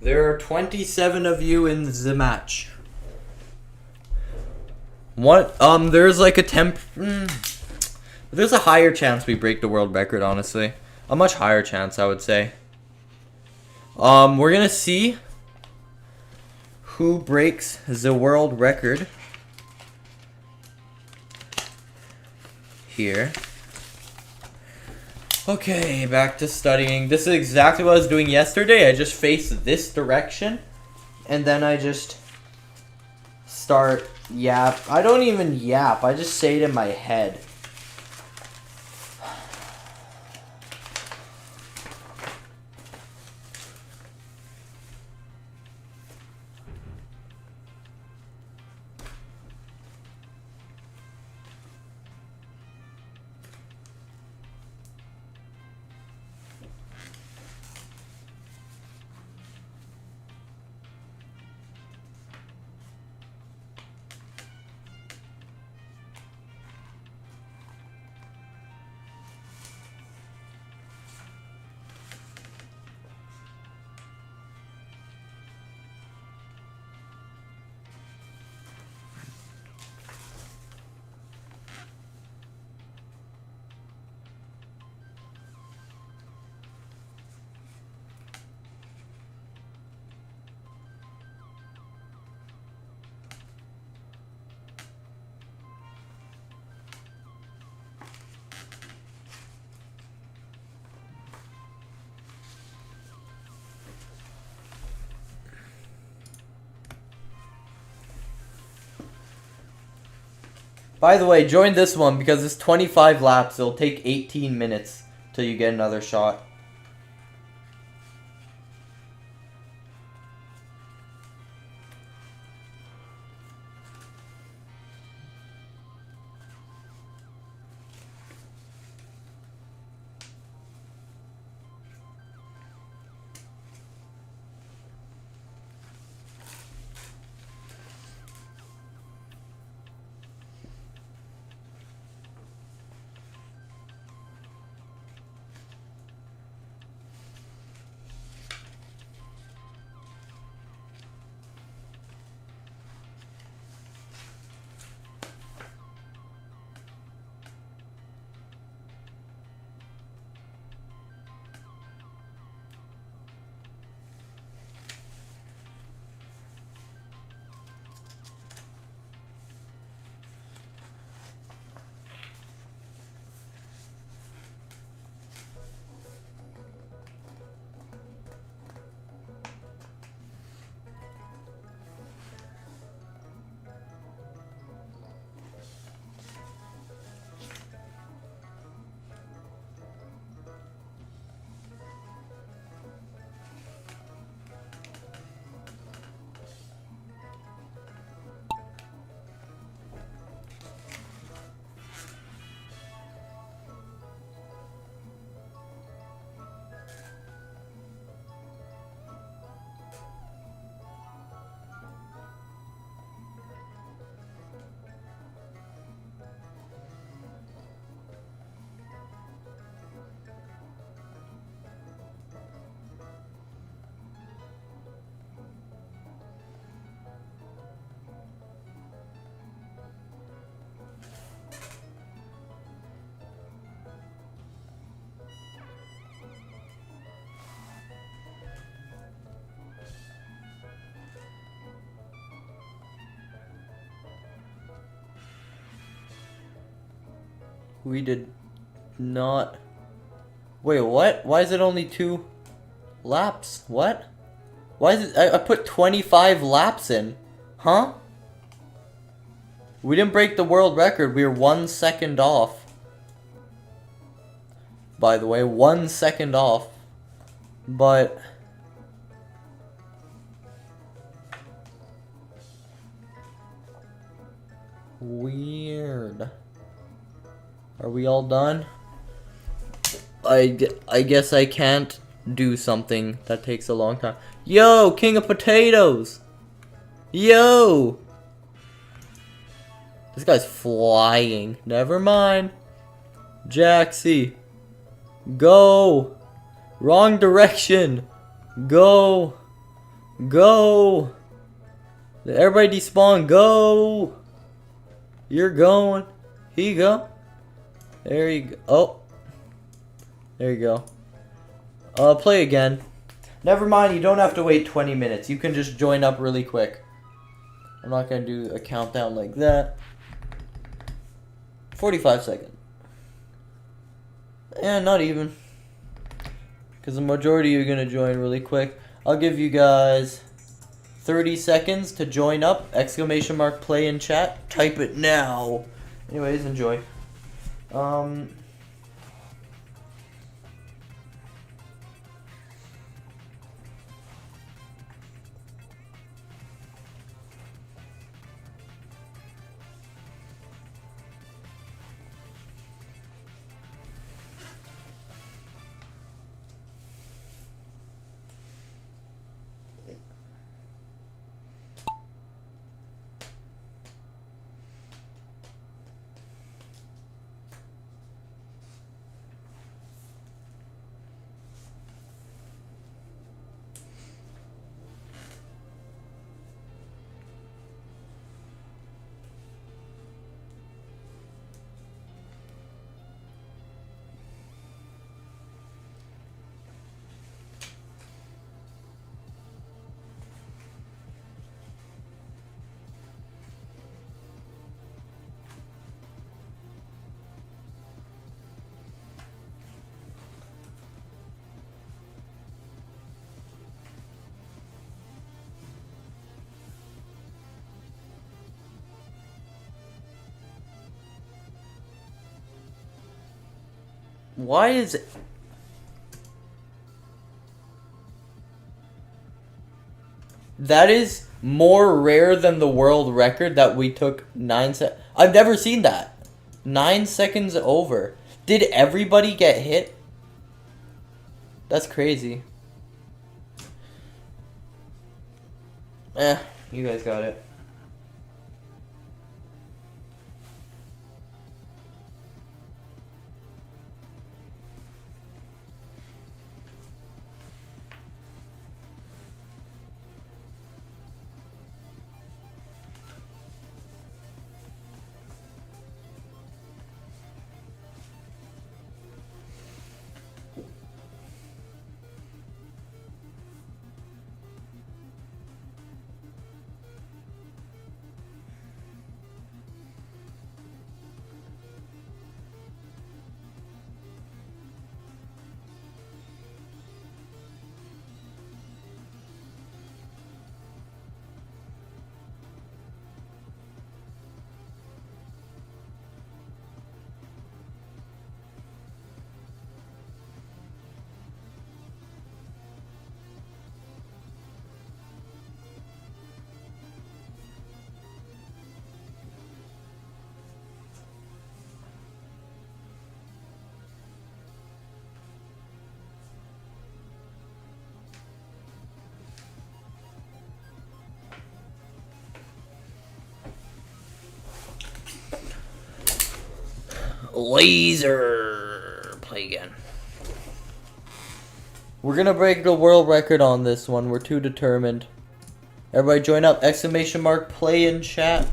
There are 27 of you in the match. What? There's like a there's a higher chance we break the world record, honestly. A much higher chance, I would say. We're gonna see who breaks the world record here. Okay, back to studying. This is exactly what I was doing yesterday. I just face this direction, and then I just start yap. I don't even yap. I just say it in my head. By the way, join this one because it's 25 laps. It'll take 18 minutes till you get another shot. We did not... Wait, what? Why is it only 2 laps? What? Why is it... I put 25 laps in. Huh? We didn't break the world record. We were 1 second off. By the way, 1 second off. But... weird. Are we all done? I guess I can't do something that takes a long time. Yo, king of potatoes! Yo! This guy's flying. Never mind. Jaxie. Go! Wrong direction. Go! Go. Everybody despawn. Go. You're going. Here you go. There you go. Oh. There you go. Play again. Never mind, you don't have to wait 20 minutes. You can just join up really quick. I'm not going to do a countdown like that. 45 seconds. Yeah, not even. Because the majority are going to join really quick. I'll give you guys 30 seconds to join up. Exclamation mark play in chat. Type it now. Anyways, enjoy. Why is it? That is more rare than the world record that we took 9 seconds. I've never seen that. 9 seconds over. Did everybody get hit? That's crazy. You guys got it. Laser. Play again. We're gonna break the world record on this one. We're too determined. Everybody join up. Exclamation mark play in chat.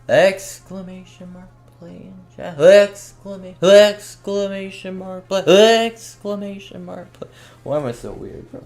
Exclamation mark play in chat. Exclamation mark play. Exclamation mark play. Why am I so weird, bro?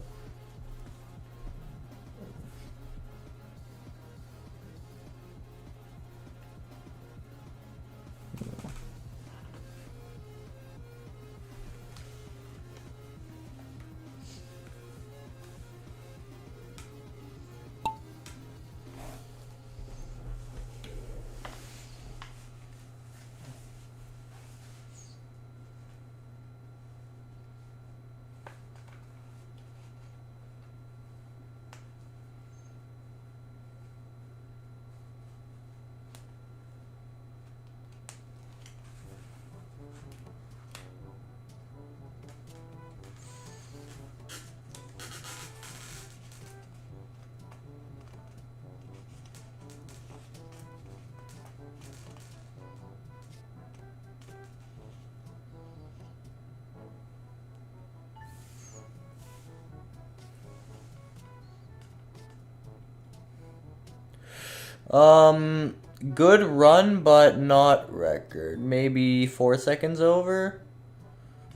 Good run, but not record. Maybe 4 seconds over?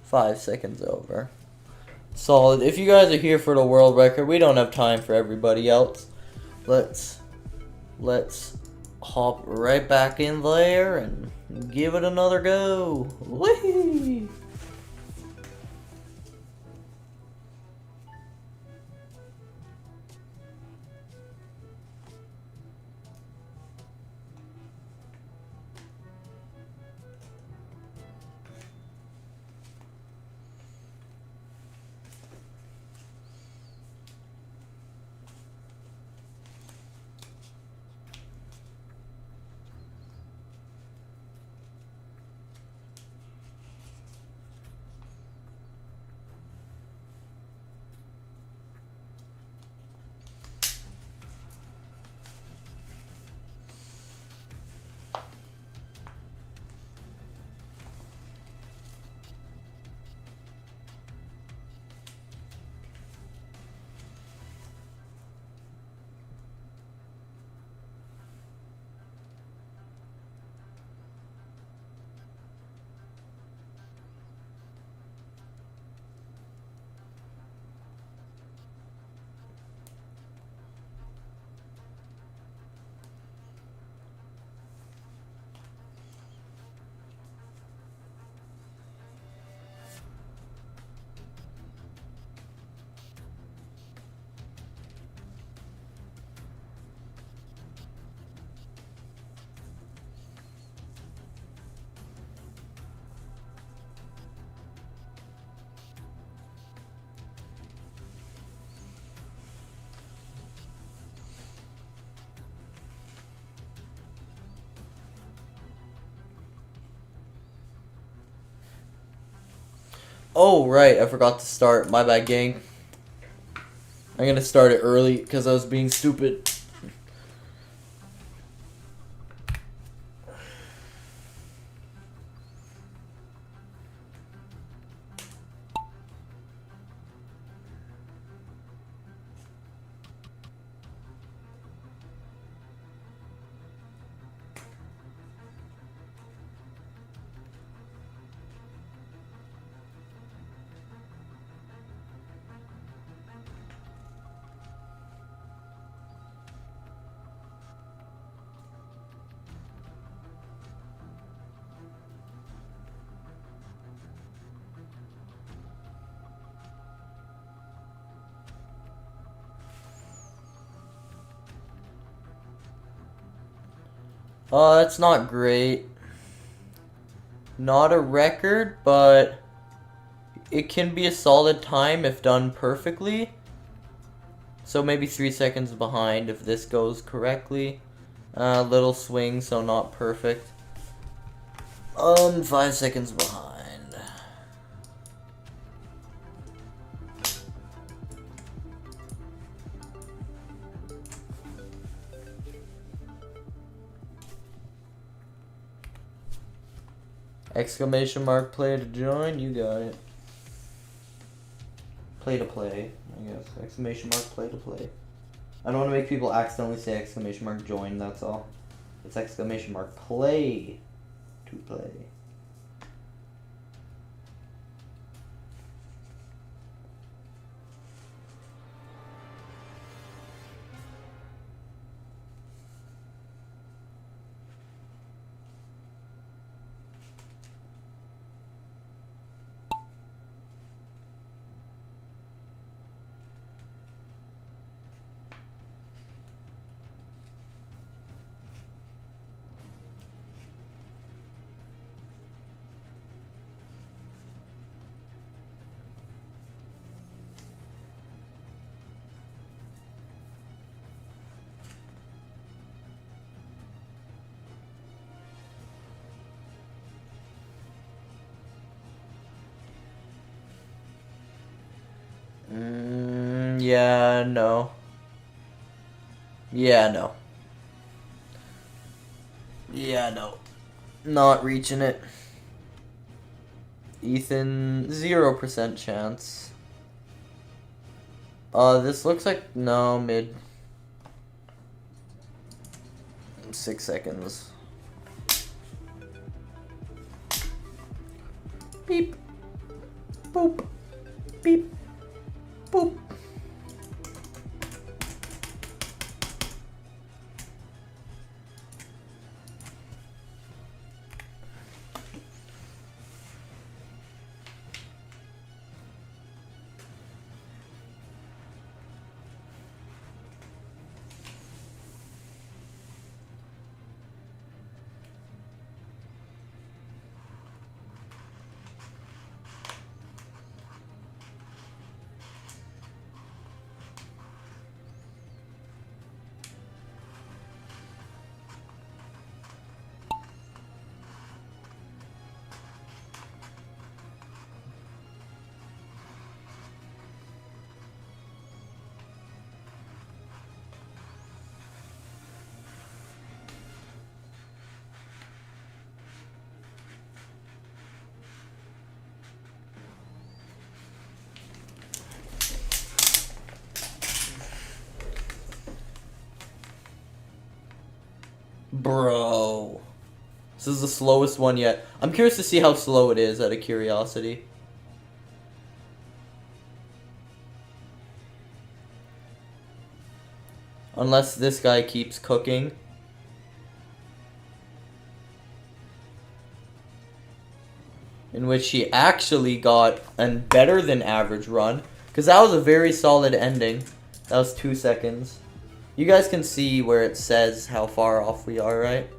5 seconds over. Solid. If you guys are here for the world record, we don't have time for everybody else. Let's hop right back in there and give it another go. Whee! Oh, right, I forgot to start. My bad, gang. I'm gonna start it early because I was being stupid. That's not great. Not a record, but it can be a solid time if done perfectly. So maybe 3 seconds behind if this goes correctly. Little swing, so not perfect. 5 seconds behind. Exclamation mark play to join, you got it. Play to play, I guess. Exclamation mark play to play. I don't want to make people accidentally say exclamation mark join, that's all. It's exclamation mark play to play. Yeah, no. Yeah, no. Yeah, no. Not reaching it. Ethan, 0% chance. This looks like, no, mid. 6 seconds. Beep. Boop. Beep. Boop. Bro. This is the slowest one yet. I'm curious to see how slow it is, out of curiosity. Unless this guy keeps cooking. In which he actually got a better than average run. Because that was a very solid ending. That was 2 seconds. You guys can see where it says how far off we are, right?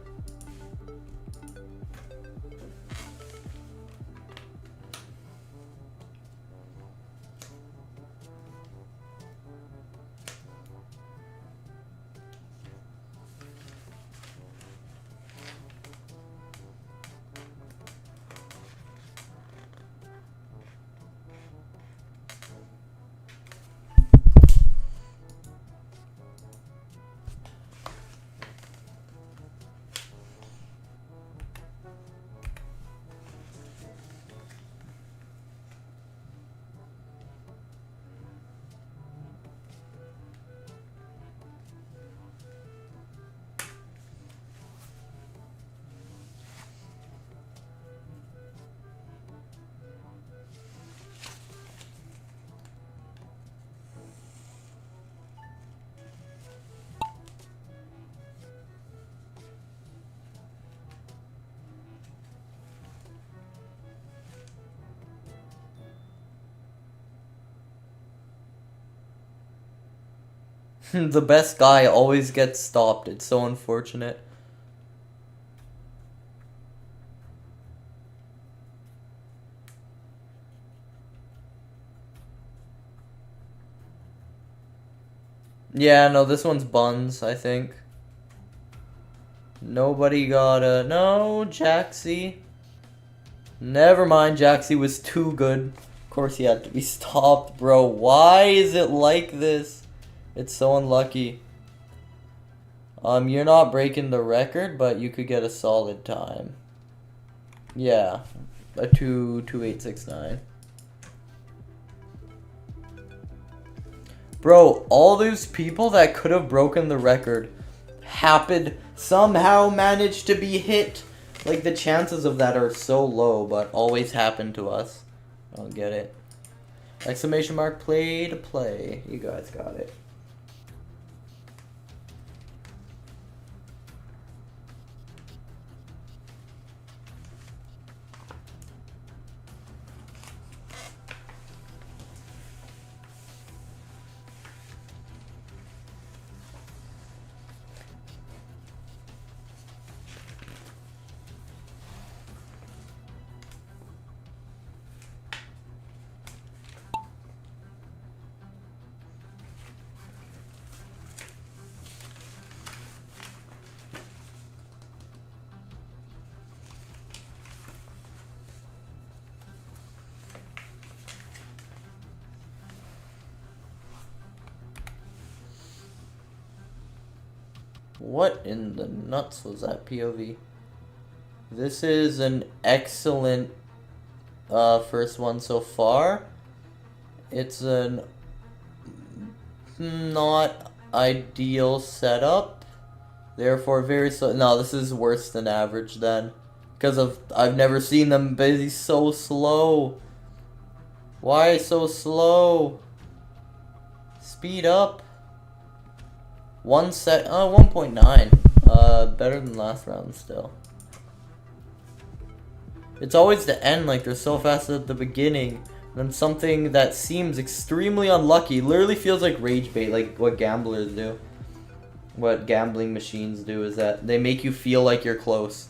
The best guy always gets stopped. It's so unfortunate. Yeah, no, this one's buns, I think. Nobody got a... No, Jaxie. Never mind, Jaxie was too good. Of course he had to be stopped, bro. Why is it like this? It's so unlucky. You're not breaking the record, but you could get a solid time. Yeah, a 2:2869. Bro, all those people that could have broken the record somehow managed to be hit. Like, the chances of that are so low, but always happen to us. I don't get it. Exclamation mark, play to play. You guys got it. What in the nuts was that POV? This is an excellent first one so far. It's an not ideal setup, Therefore, very slow. No, this is worse than average then. Because I've never seen them be so slow. Why so slow? Speed up. 1.9. Better than last round still. It's always the end, like they're so fast at the beginning. Then something that seems extremely unlucky, literally feels like rage bait, like what gamblers do. What gambling machines do is that they make you feel like you're close.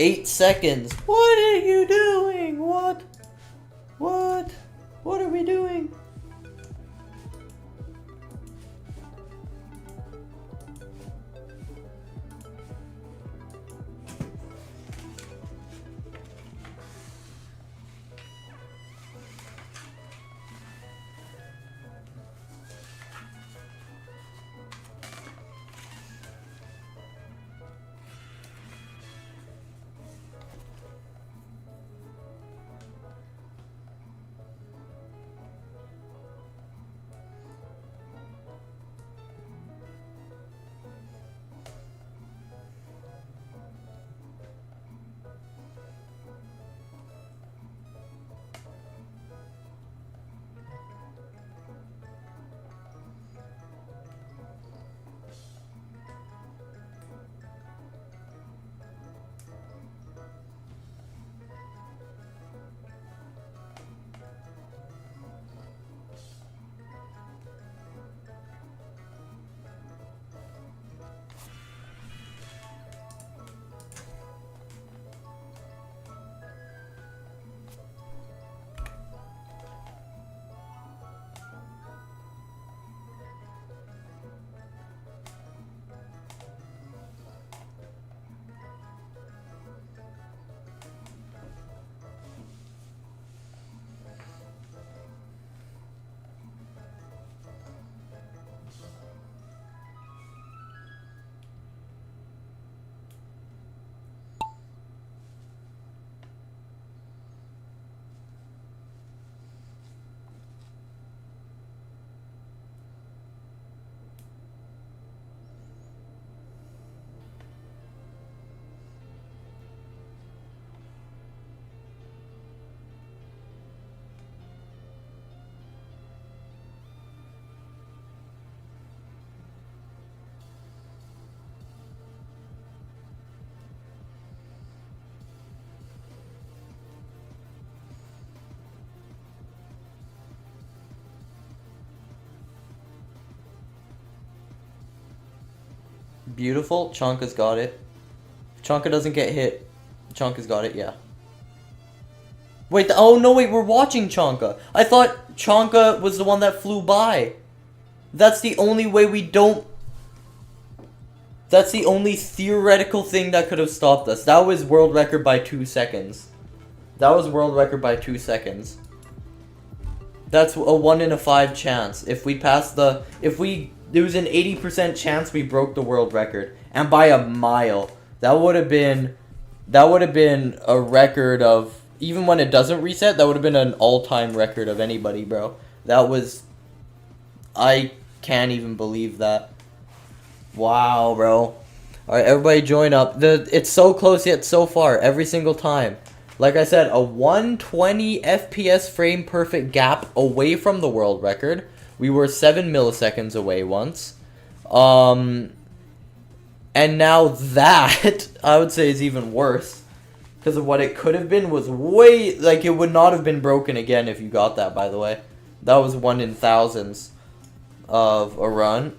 Eight seconds. What are you doing? What? What? What are we doing? Beautiful. Chonka's got it. Chonka doesn't get hit. Chonka's got it, yeah. Wait, oh no, wait, we're watching Chonka. I thought Chonka was the one that flew by. That's the only way we don't... That's the only theoretical thing that could have stopped us. That was world record by 2 seconds. That was world record by 2 seconds. That's a 1 in a 5 chance. If we pass the... There was an 80% chance we broke the world record. And by a mile. That would have been a record of... Even when it doesn't reset, that would have been an all-time record of anybody, bro. That was... I can't even believe that. Wow, bro. Alright, everybody join up. It's so close yet so far. Every single time. Like I said, a 120 FPS frame perfect gap away from the world record. We were 7 milliseconds away once. And now that, I would say, is even worse. Because of what it could have been was way... Like, it would not have been broken again if you got that, by the way. That was 1 in thousands of a run.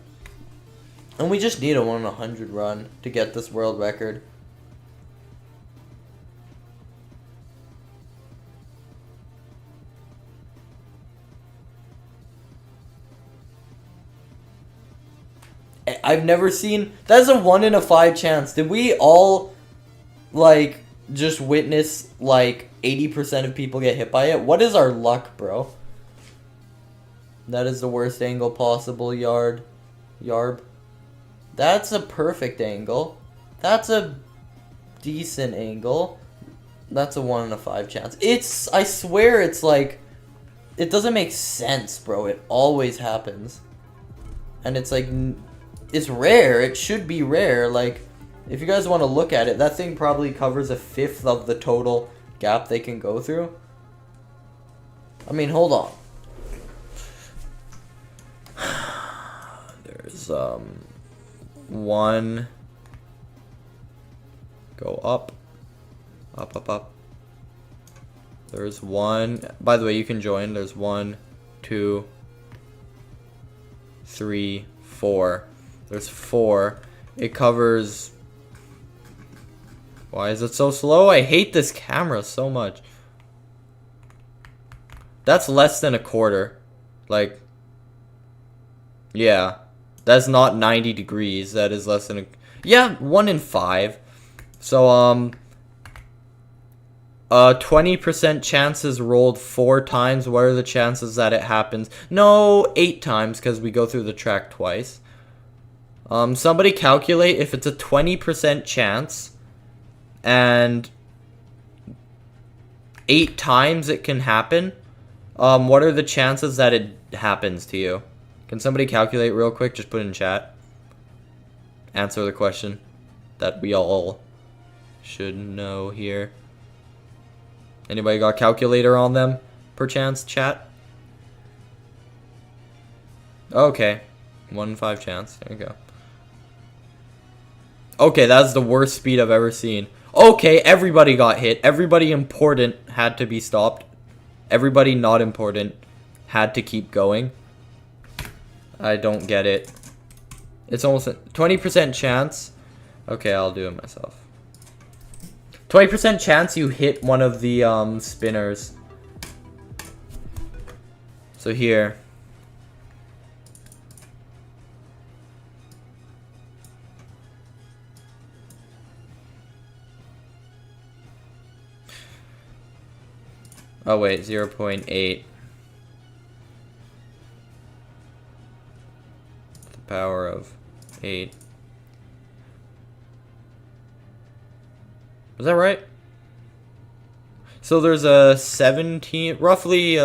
And we just need a 1 in 100 run to get this world record. I've never seen... That's a 1 in a 5 chance. Did we all, like, just witness, like, 80% of people get hit by it? What is our luck, bro? That is the worst angle possible, Yarb. That's a perfect angle. That's a decent angle. That's a 1 in a 5 chance. I swear it's like... It doesn't make sense, bro. It always happens. And it's like... It's rare. It should be rare. Like, if you guys want to look at it, that thing probably covers 1/5 of the total gap they can go through. I mean, hold on. There's, 1. Go up. Up. There's 1. By the way, you can join. There's 1, 2, 3, 4. There's 4. It covers... Why is it so slow? I hate this camera so much. That's less than a quarter. Like... Yeah. That's not 90 degrees. That is less than a... Yeah, 1 in 5. So, 20% chances rolled 4 times. What are the chances that it happens? No, 8 times, because we go through the track twice. Somebody calculate if it's a 20% chance and 8 times it can happen. What are the chances that it happens to you? Can somebody calculate real quick? Just put it in chat. Answer the question that we all should know here. Anybody got a calculator on them, perchance, chat? Okay. 1 in 5 chance. There you go. Okay, that's the worst speed I've ever seen. Okay, everybody got hit. Everybody important had to be stopped. Everybody not important had to keep going. I don't get it. It's almost a 20% chance. Okay, I'll do it myself. 20% chance you hit one of the spinners. So here. Oh wait, 0.8. The power of 8. Is that right? So there's a 17, roughly, is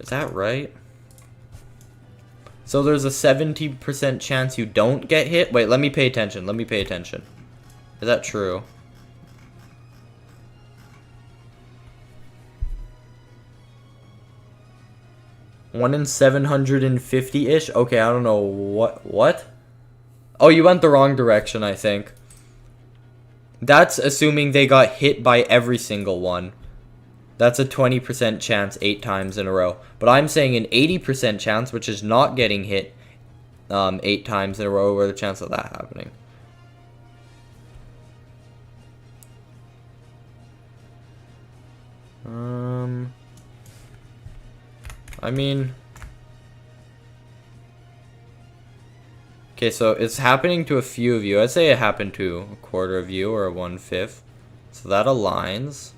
that right? So there's a 70% chance you don't get hit? Wait, let me pay attention. Is that true? One in 750-ish? Okay, I don't know what? Oh, you went the wrong direction, I think. That's assuming they got hit by every single one. That's a 20% chance 8 times in a row. But I'm saying an 80% chance, which is not getting hit 8 times in a row, where the chance of that happening. I mean... Okay, so it's happening to a few of you. I'd say it happened to a quarter of you, or a 1/5. So that aligns.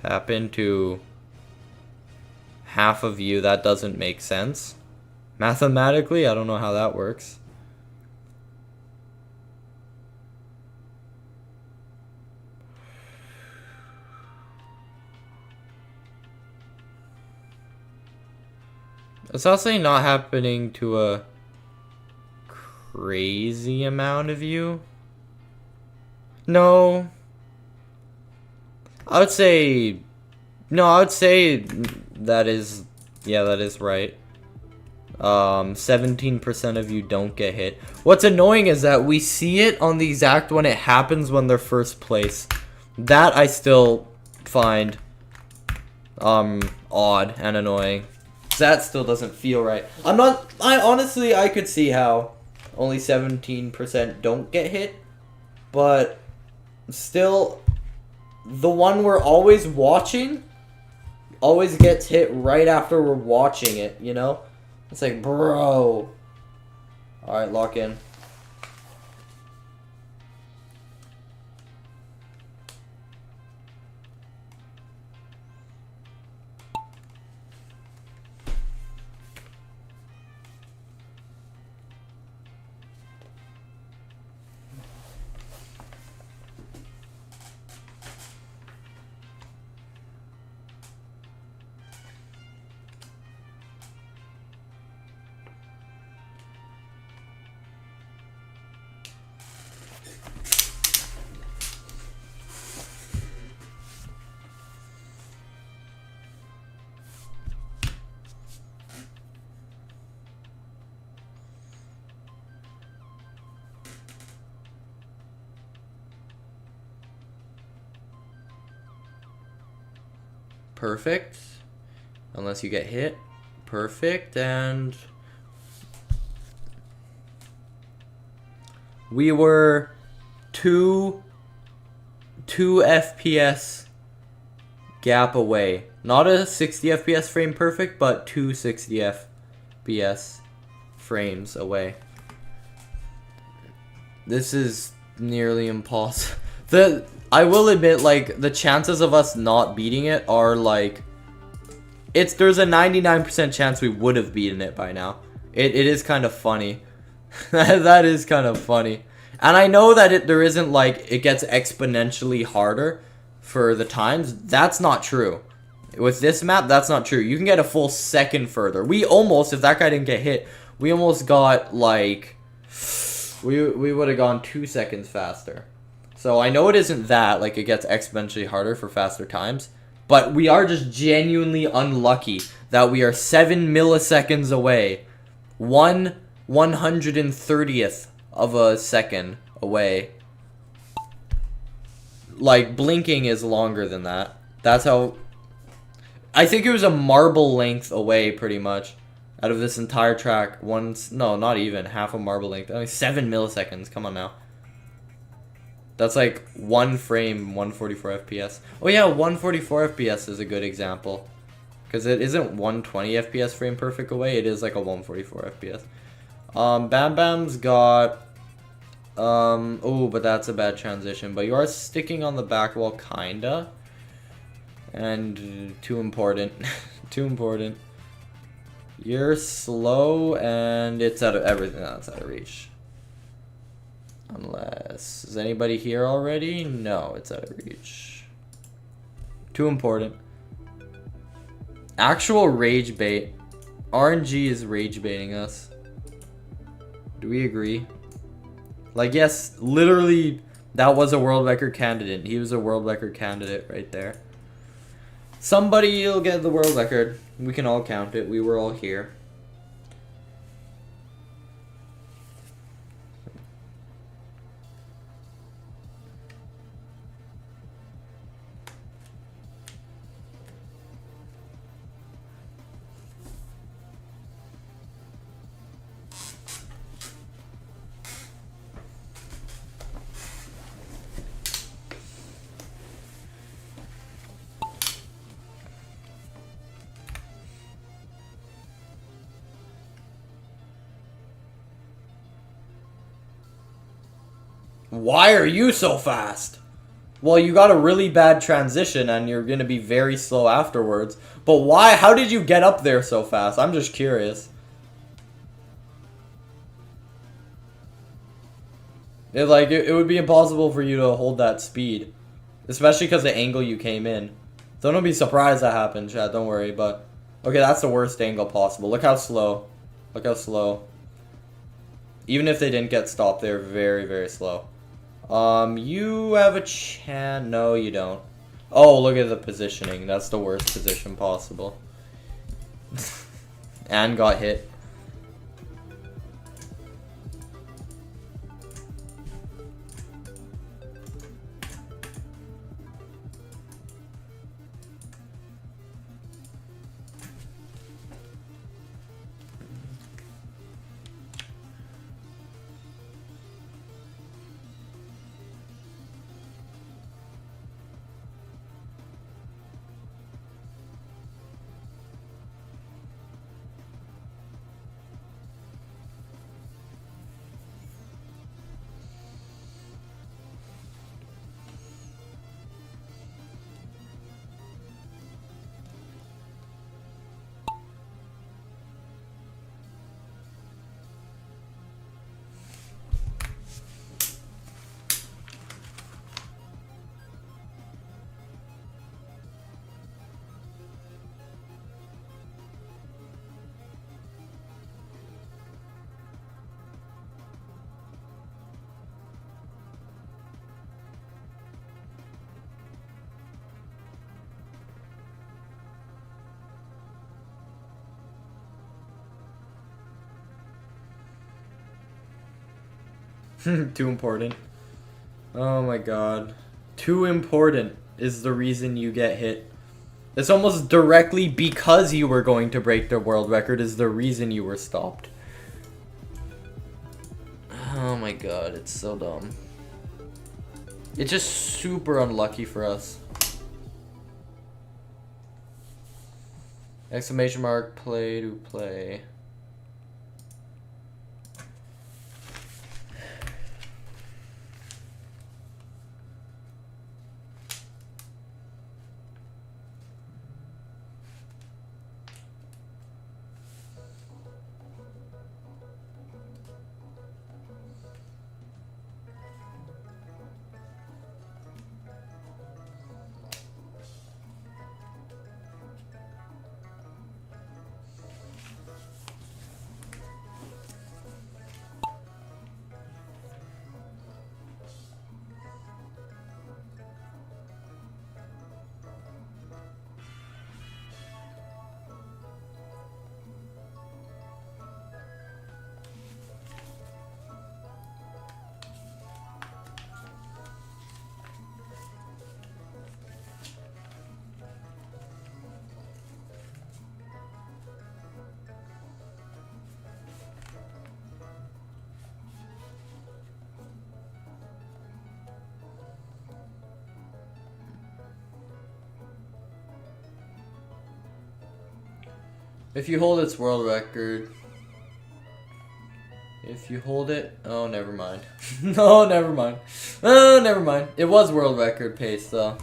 happen to half of you, that doesn't make sense. Mathematically, I don't know how that works. It's also not happening to a crazy amount of you. No. I would say... No, I would say that is... Yeah, that is right. 17% of you don't get hit. What's annoying is that we see it on the exact when it happens when they're first place. That I still find odd and annoying. That still doesn't feel right. I honestly, I could see how only 17% don't get hit, but still, the one we're always watching always gets hit right after we're watching it, you know? It's like, bro. Alright, lock in. Perfect. Unless you get hit. Perfect. And we were two FPS gap away. Not a 60 FPS frame perfect, but 2 60 FPS frames away. This is nearly impossible. I will admit, like, the chances of us not beating it are, like... There's a 99% chance we would have beaten it by now. It is kind of funny. That is kind of funny. And I know that there isn't, like, it gets exponentially harder for the times. That's not true. With this map, that's not true. You can get a full second further. We almost, if that guy didn't get hit, we almost got, like... We would have gone 2 seconds faster. So I know it isn't that, like it gets exponentially harder for faster times, but we are just genuinely unlucky that we are 7 milliseconds away, 1/130th of a second away. Like, blinking is longer than that. That's how... I think it was a marble length away, pretty much, out of this entire track. No, not even, half a marble length. Only 7 milliseconds, come on now. That's like one frame, 144 FPS. Oh yeah, 144 FPS is a good example. Because it isn't 120 FPS frame perfect away, it is like a 144 FPS. Bam Bam's got... oh, but that's a bad transition. But you are sticking on the back wall, kinda. And too important. Too important. You're slow and it's out of everything. That's out of reach. Unless... Is anybody here already? No, it's out of reach. Too important. Actual rage bait. RNG is rage baiting us. Do we agree? Like, yes, literally, that was a world record candidate. He was a world record candidate right there. Somebody will get the world record. We can all count it. We were all here. Why are you so fast? Well, you got a really bad transition and you're going to be very slow afterwards. But why? How did you get up there so fast? I'm just curious. It would be impossible for you to hold that speed. Especially because the angle you came in. So don't be surprised that happened, Chad. Don't worry. But, okay, that's the worst angle possible. Look how slow. Look how slow. Even if they didn't get stopped, they're very, very slow. You have a chance. No, you don't. Oh, look at the positioning. That's the worst position possible. And got hit. Too important. Oh my god. Too important is the reason you get hit. It's almost directly because you were going to break the world record is the reason you were stopped. Oh my god, it's so dumb. It's just super unlucky for us. Exclamation mark, play to play. If you hold its world record, if you hold it, oh, never mind. No, never mind. Oh, never mind. It was world record pace, though.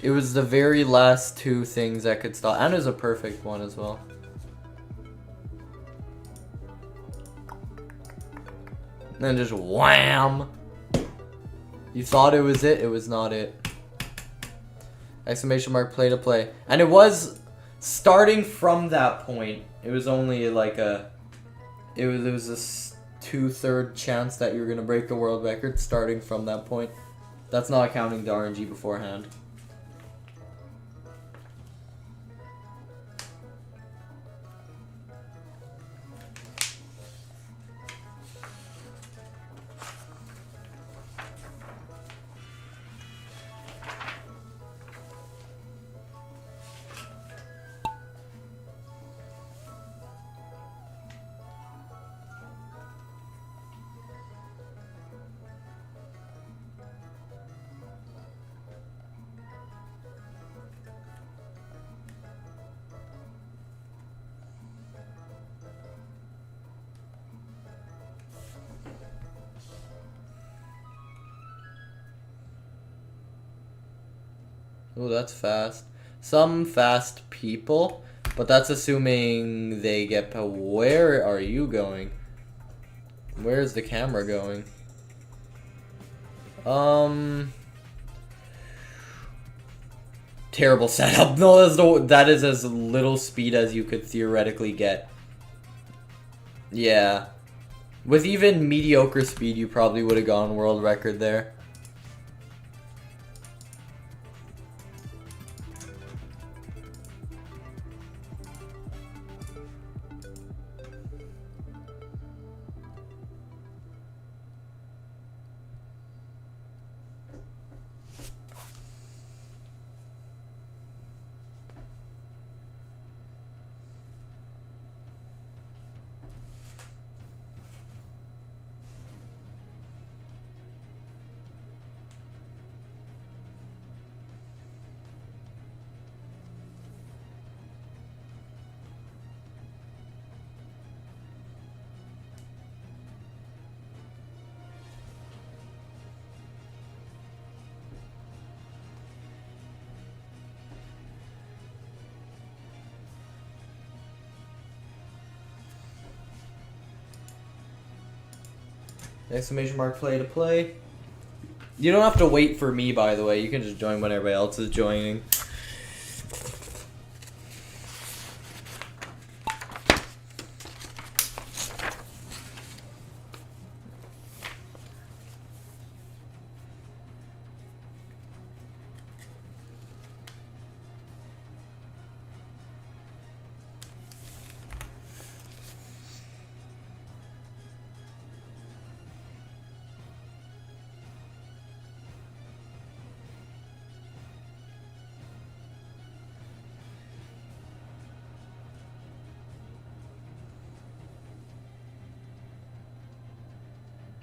It was the very last two things that could stop, and it was a perfect one as well. And then just wham! You thought it was not it. Exclamation mark, play to play. And it was starting from that point. It was only like it was this 2/3 chance that you were gonna break the world record starting from that point. That's not counting the RNG beforehand. Oh, that's fast. Some fast people, but that's assuming they get. Where are you going? Where's the camera going? Terrible setup. No, that is as little speed as you could theoretically get. Yeah. With even mediocre speed, you probably would have gone world record there. Exclamation mark play to play. You don't have to wait for me, by the way. You can just join when everybody else is joining.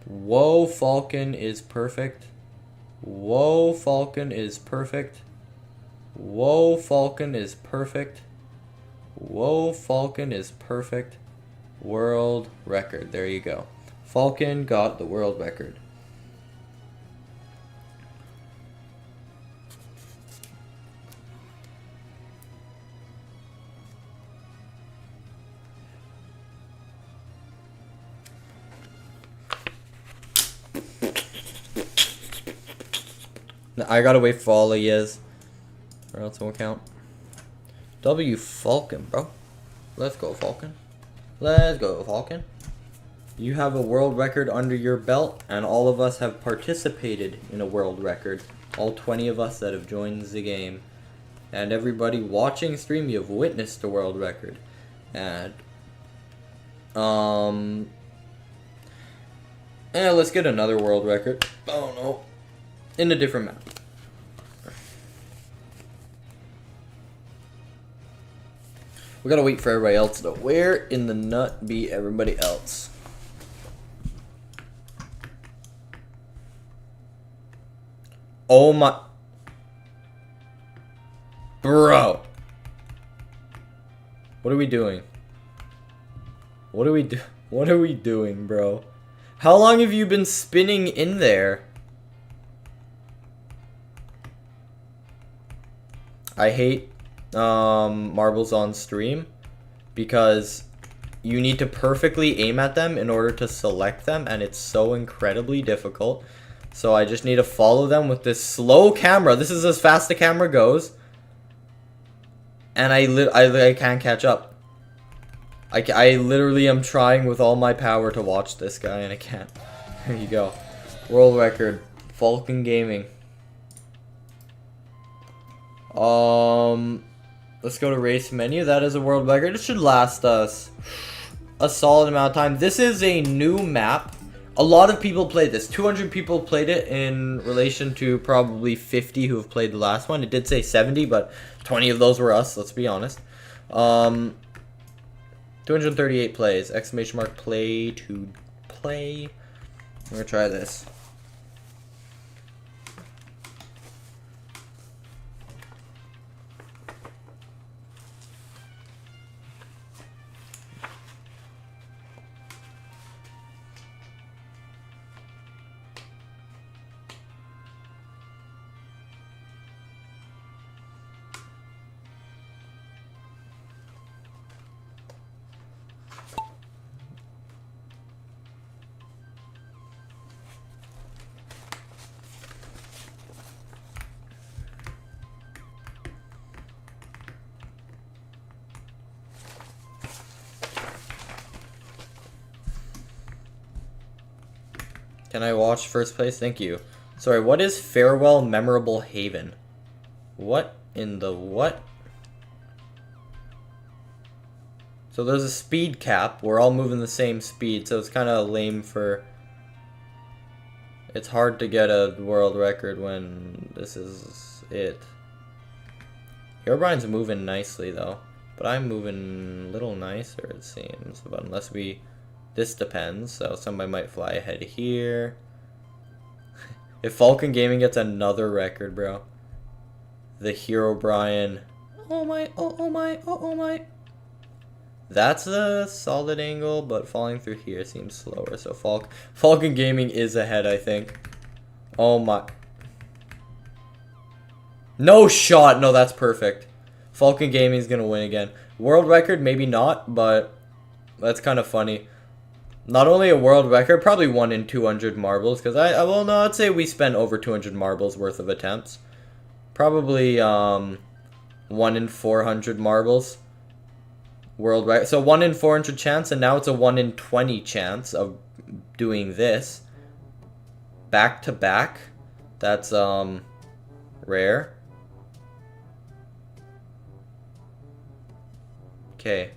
Whoa, Falcon is perfect. Whoa, Falcon is perfect. Whoa, Falcon is perfect. Whoa, Falcon is perfect. World record. There you go. Falcon got the world record. I gotta wait for all he is, or else it won't count. W Falcon, bro. Let's go, Falcon. Let's go, Falcon. You have a world record under your belt, and all of us have participated in a world record. All 20 of us that have joined the game. And everybody watching stream, you have witnessed a world record. And, yeah, let's get another world record. Oh, no. In a different map. We gotta wait for everybody else though. Where in the nut be everybody else? Oh my... Bro. What are we doing? What are we doing, bro? How long have you been spinning in there? I hate marbles on stream because you need to perfectly aim at them in order to select them, and it's so incredibly difficult. So I just need to follow them with this slow camera. This is as fast the camera goes, and I can't catch up. I literally am trying with all my power to watch this guy, and I can't. There you go. World record. Falcon Gaming. Let's go to race menu. That is a world record. It should last us a solid amount of time. This is a new map. A lot of people played this. 200 people played it in relation to probably 50 who have played the last one. It did say 70, but 20 of those were us, let's be honest. 238 plays. Exclamation mark play to play. We're gonna try this. Can I watch first place? Thank you. Sorry, what is Farewell Memorable Haven? What in the what? So there's a speed cap. We're all moving the same speed, so it's kind of lame for... It's hard to get a world record when this is it. Herobrine's moving nicely though, but I'm moving a little nicer it seems. But unless we... This depends, so somebody might fly ahead here. If Falcon Gaming gets another record, bro. The Herobrine. Oh my, oh my, oh my. That's a solid angle, but falling through here seems slower. So Falcon Gaming is ahead, I think. Oh my. No shot. No, that's perfect. Falcon Gaming is going to win again. World record, maybe not, but that's kind of funny. Not only a world record, probably 1 in 200 marbles. Because well, no, I'd say we spent over 200 marbles worth of attempts. Probably 1 in 400 marbles. World record. So 1 in 400 chance, and now it's a 1 in 20 chance of doing this. Back to back. That's rare. Okay.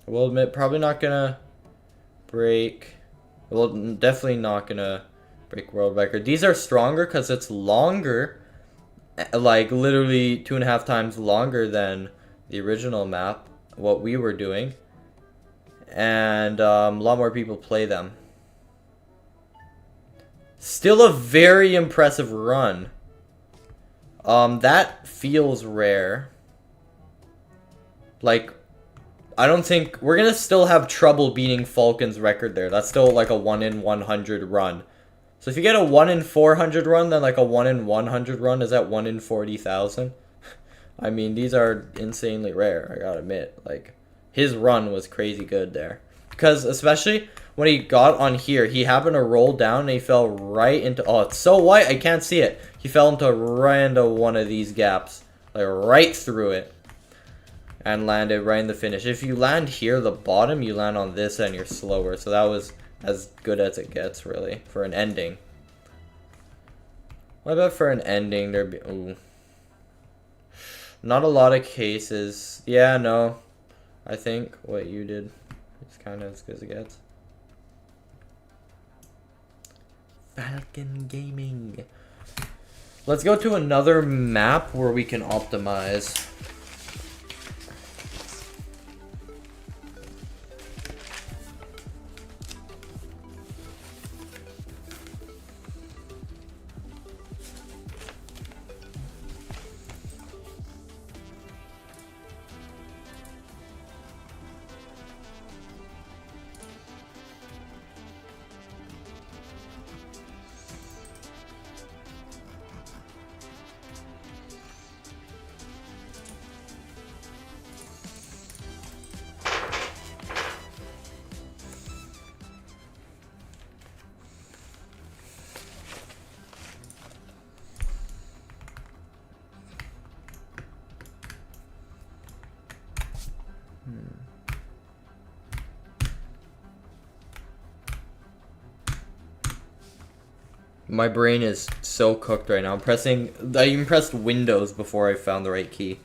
I will admit, probably not gonna break. Well, definitely not gonna break world record. These are stronger because it's longer, like literally 2.5 times longer than the original map, what we were doing, and a lot more people play them. Still a very impressive run. That feels rare. Like, I don't think... We're going to still have trouble beating Falcon's record there. That's still like a 1 in 100 run. So if you get a 1 in 400 run, then like a 1 in 100 run is that 1 in 40,000. I mean, these are insanely rare, I gotta admit. Like, his run was crazy good there. Because especially when he got on here, he happened to roll down and he fell right into... Oh, it's so white, I can't see it. He fell right into one of these gaps. Like, right through it. And landed right in the finish. If you land here, the bottom, you land on this and you're slower. So that was as good as it gets, really, for an ending. What about for an ending? There'd be... Ooh. Not a lot of cases. Yeah, no. I think what you did is kind of as good as it gets. Falcon Gaming. Let's go to another map where we can optimize. My brain is so cooked right now. I even pressed Windows before I found the right key.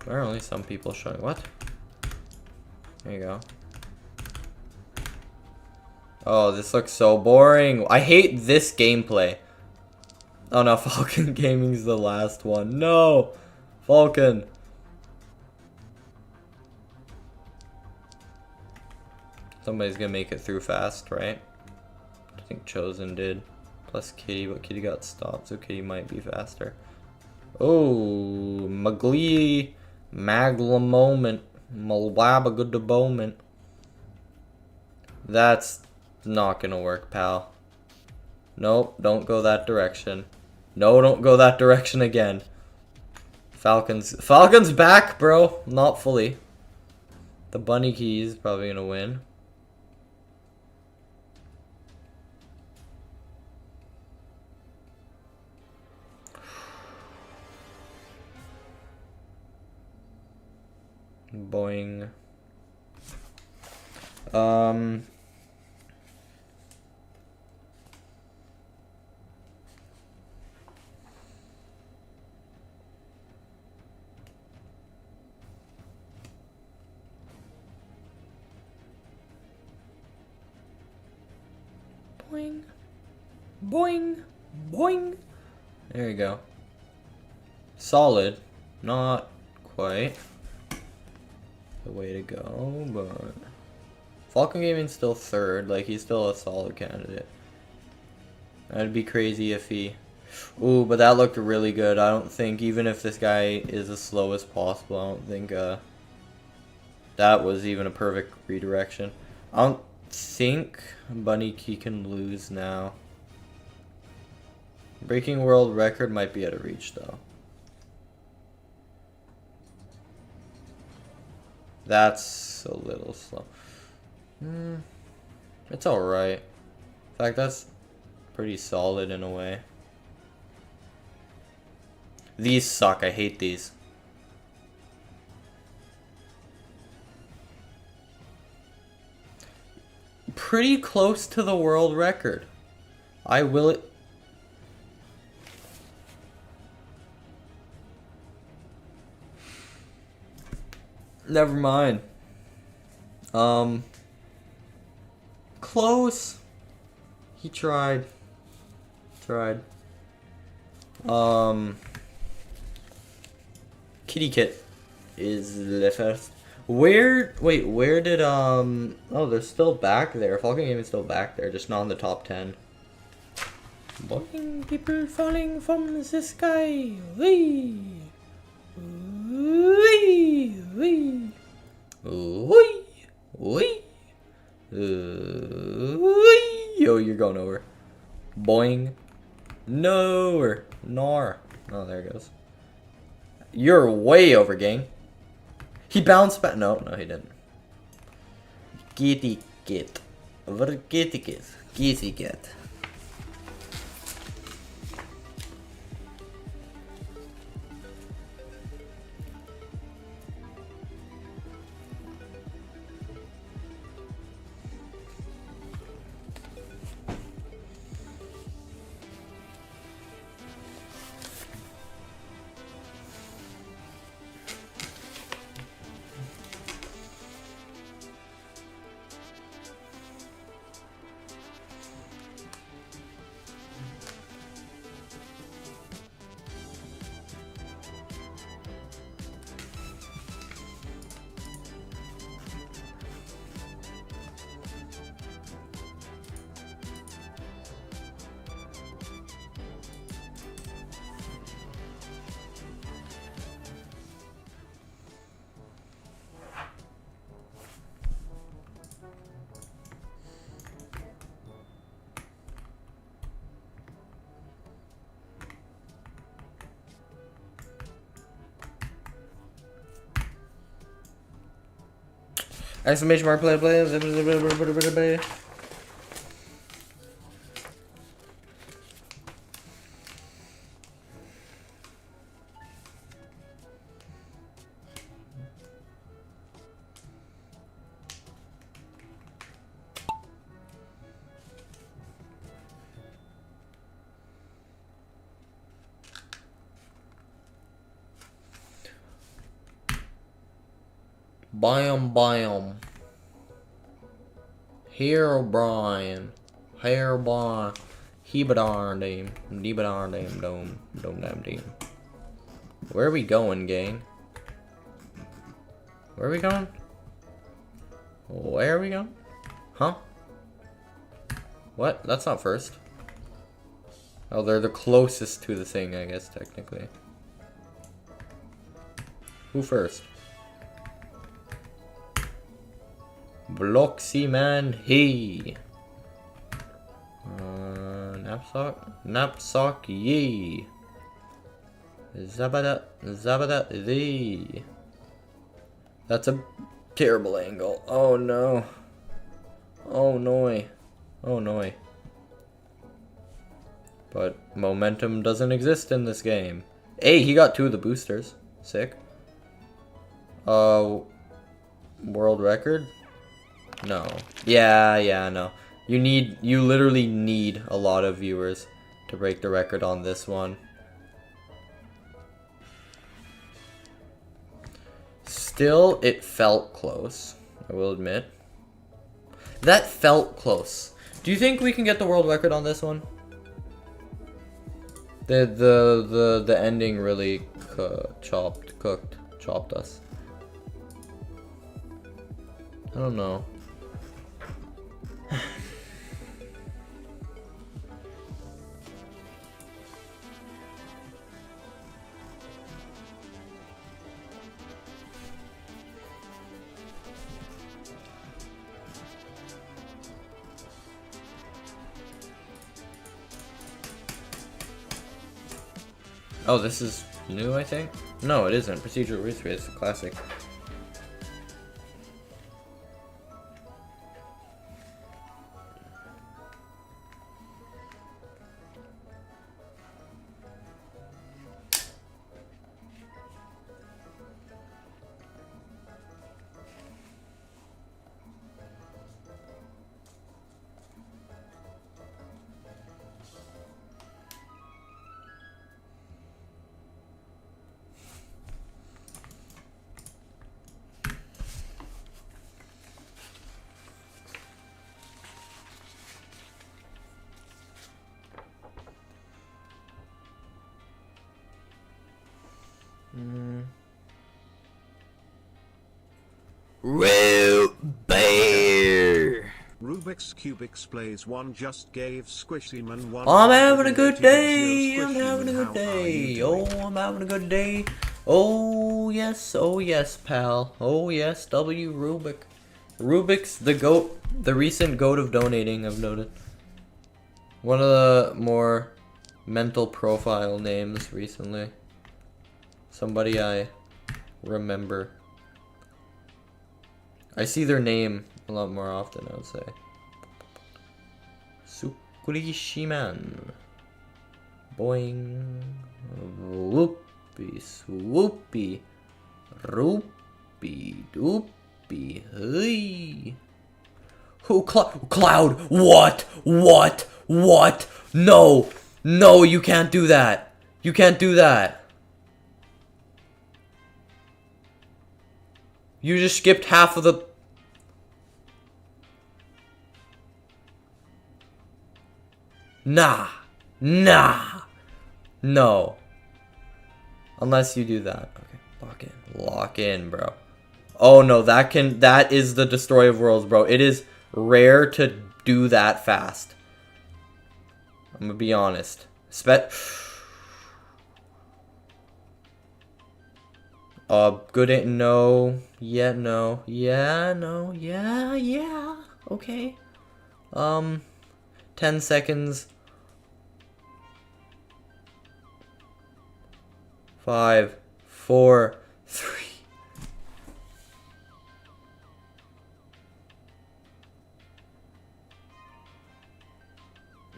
There are only some people showing. What? There you go. Oh, this looks so boring. I hate this gameplay. Oh no, Falcon Gaming's the last one. No! Falcon. Somebody's gonna make it through fast, right? I think Chosen did. Plus Kitty, but Kitty got stopped, so Kitty might be faster. Oh, Maglee, Magla moment, Malwaba good moment. That's not gonna work, pal. Nope, don't go that direction. No, don't go that direction again. Falcon's back, bro. Not fully. The bunny key is probably gonna win. Boing. Boing. Boing. Boing. There you go. Solid. Not quite the way to go, but Falcon Gaming's still third. Like, he's still a solid candidate. That'd be crazy if he... Ooh, but that looked really good. I don't think, even if this guy is as slow as possible, I don't think that was even a perfect redirection. I don't think Bunny Key can lose now. Breaking world record might be out of reach, though. That's a little slow. It's alright. In fact, that's pretty solid in a way. These suck. I hate these. Pretty close to the world record. I will... Never mind. Close. He tried. Kitty Kit is the first. Where did oh, they're still back there. Falcon Gaming is still back there, just not in the top 10. Boing, people falling from the sky. Wee. Wee. Wee. Wee. Wee. Yo, you're going over. Boing. Nor. Oh, there it goes. You're way over, gang. He bounced back. No, he didn't. Kitty Kit. What Kitty Kit? Kitty Kit. Exclamation mark, play. Bam. Here O'Brien. Hair Brian. Hebadarn dame. Debadarn dame. Dome damn dame. Where are we going, gang? Where are we going? Huh? What? That's not first. Oh, they're the closest to the thing, I guess, technically. Who first? SquishyMan, hey. Knapsack, yay. Zabada, thee. That's a terrible angle. Oh no. Oh no. Oh no. But momentum doesn't exist in this game. Hey, he got 2 of the boosters. Sick. World record? No. Yeah, no. You literally need a lot of viewers to break the record on this one. Still, it felt close, I will admit. That felt close. Do you think we can get the world record on this one? The ending really chopped us. I don't know. Oh, this is new, I think? No, it isn't. Procedural respawn is a classic. Real bear. Rubik's Cube explains one just gave SquishyMan one. I'm having a good day. I'm having a good day. Oh, I'm having a good day. Oh yes, pal. Oh yes, W Rubik. Rubik's the goat, the recent goat of donating, I've noted. One of the more mental profile names recently. Somebody I remember. I see their name a lot more often, I would say. SquishyMan. Boing. Whoopie. Swoopy. Roopy. Doopy. Hey. Who? Cloud. What? No. No, you can't do that. You can't do that. You just skipped half of the... Nah. No. Unless you do that. Okay, lock in, bro. Oh no, that is the destroy of worlds, bro. It is rare to do that fast. I'm gonna be honest. Good no. Yeah, no. Yeah, no. Yeah. Okay. 10 seconds. 5, 4, 3.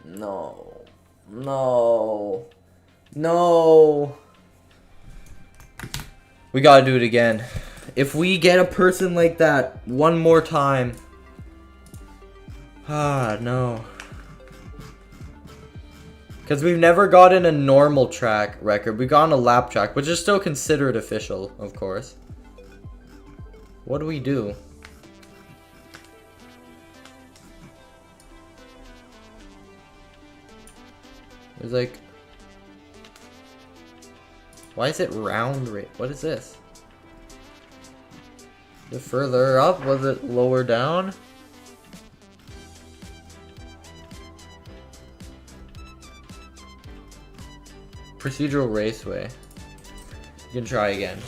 No. We gotta do it again. If we get a person like that one more time. No. Because we've never gotten a normal track record. We've gotten a lap track, which is still considered official, of course. What do we do? There's like... Why is it round rate? What is this? Is it further up? Was it lower down? Procedural raceway. You can try again.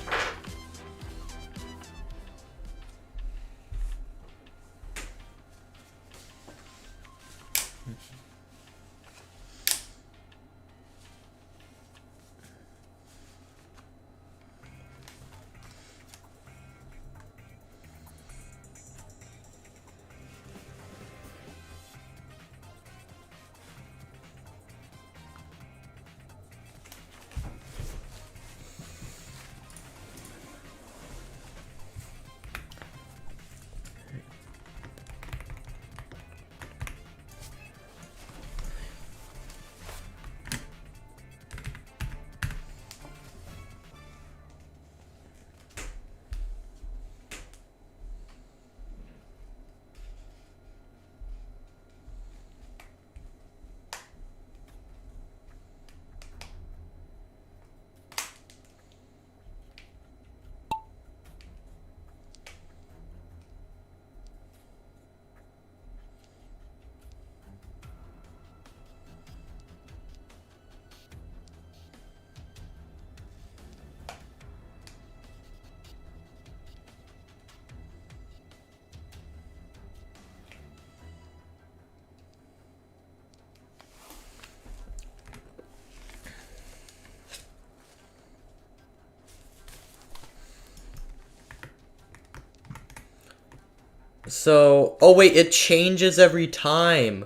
So, oh wait, it changes every time.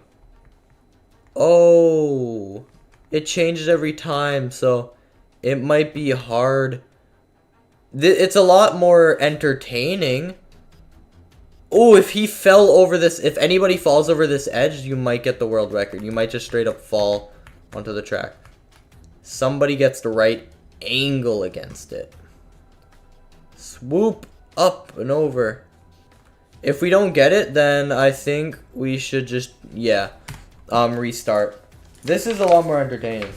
Oh, it changes every time, so it might be hard. It's a lot more entertaining. Oh, if he fell over this, if anybody falls over this edge, you might get the world record. You might just straight up fall onto the track. Somebody gets the right angle against it. Swoop up and over. If we don't get it, then I think we should just, yeah, restart. This is a lot more entertaining.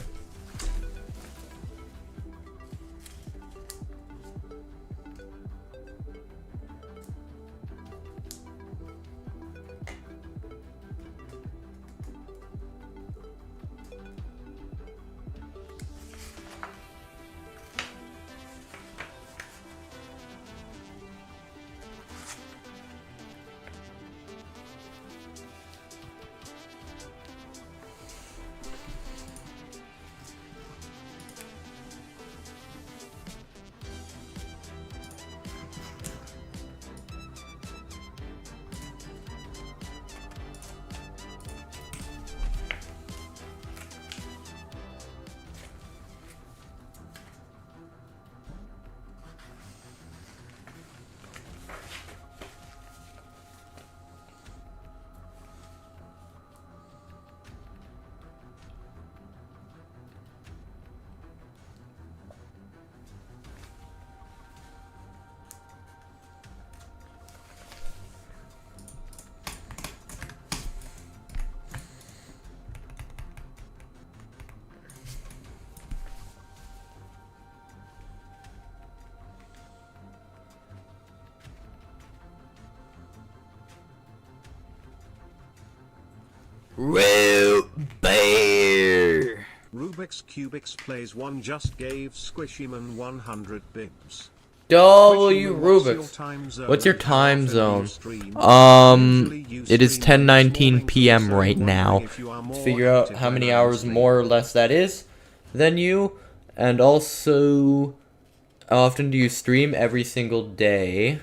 Bear. Rubik's Cubix plays one just gave SquishyMan 100 bibs. W Rubik's. What's your time zone? It is 10:19 p.m. right now. Figure out how many hours more or less that is than you, and also how often do you stream? Every single day.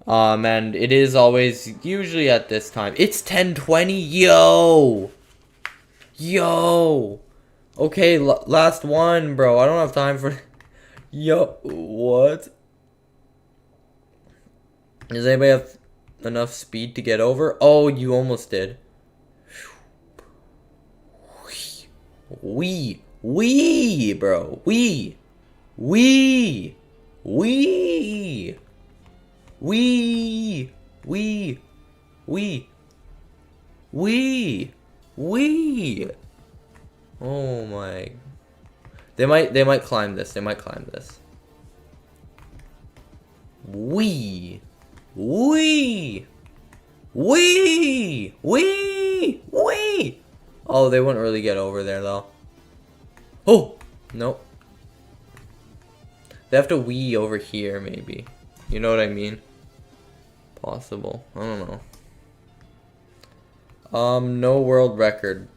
And it is always usually at this time. It's 10:20. Yo. Okay, last one, bro. I don't have time for. Yo, what? Does anybody have enough speed to get over? Oh, you almost did. Wee, bro. Wee. Oh my. They might climb this. Wee. Oh, they wouldn't really get over there though. Oh! Nope. They have to wee over here, maybe. You know what I mean? Possible. I don't know. No world record.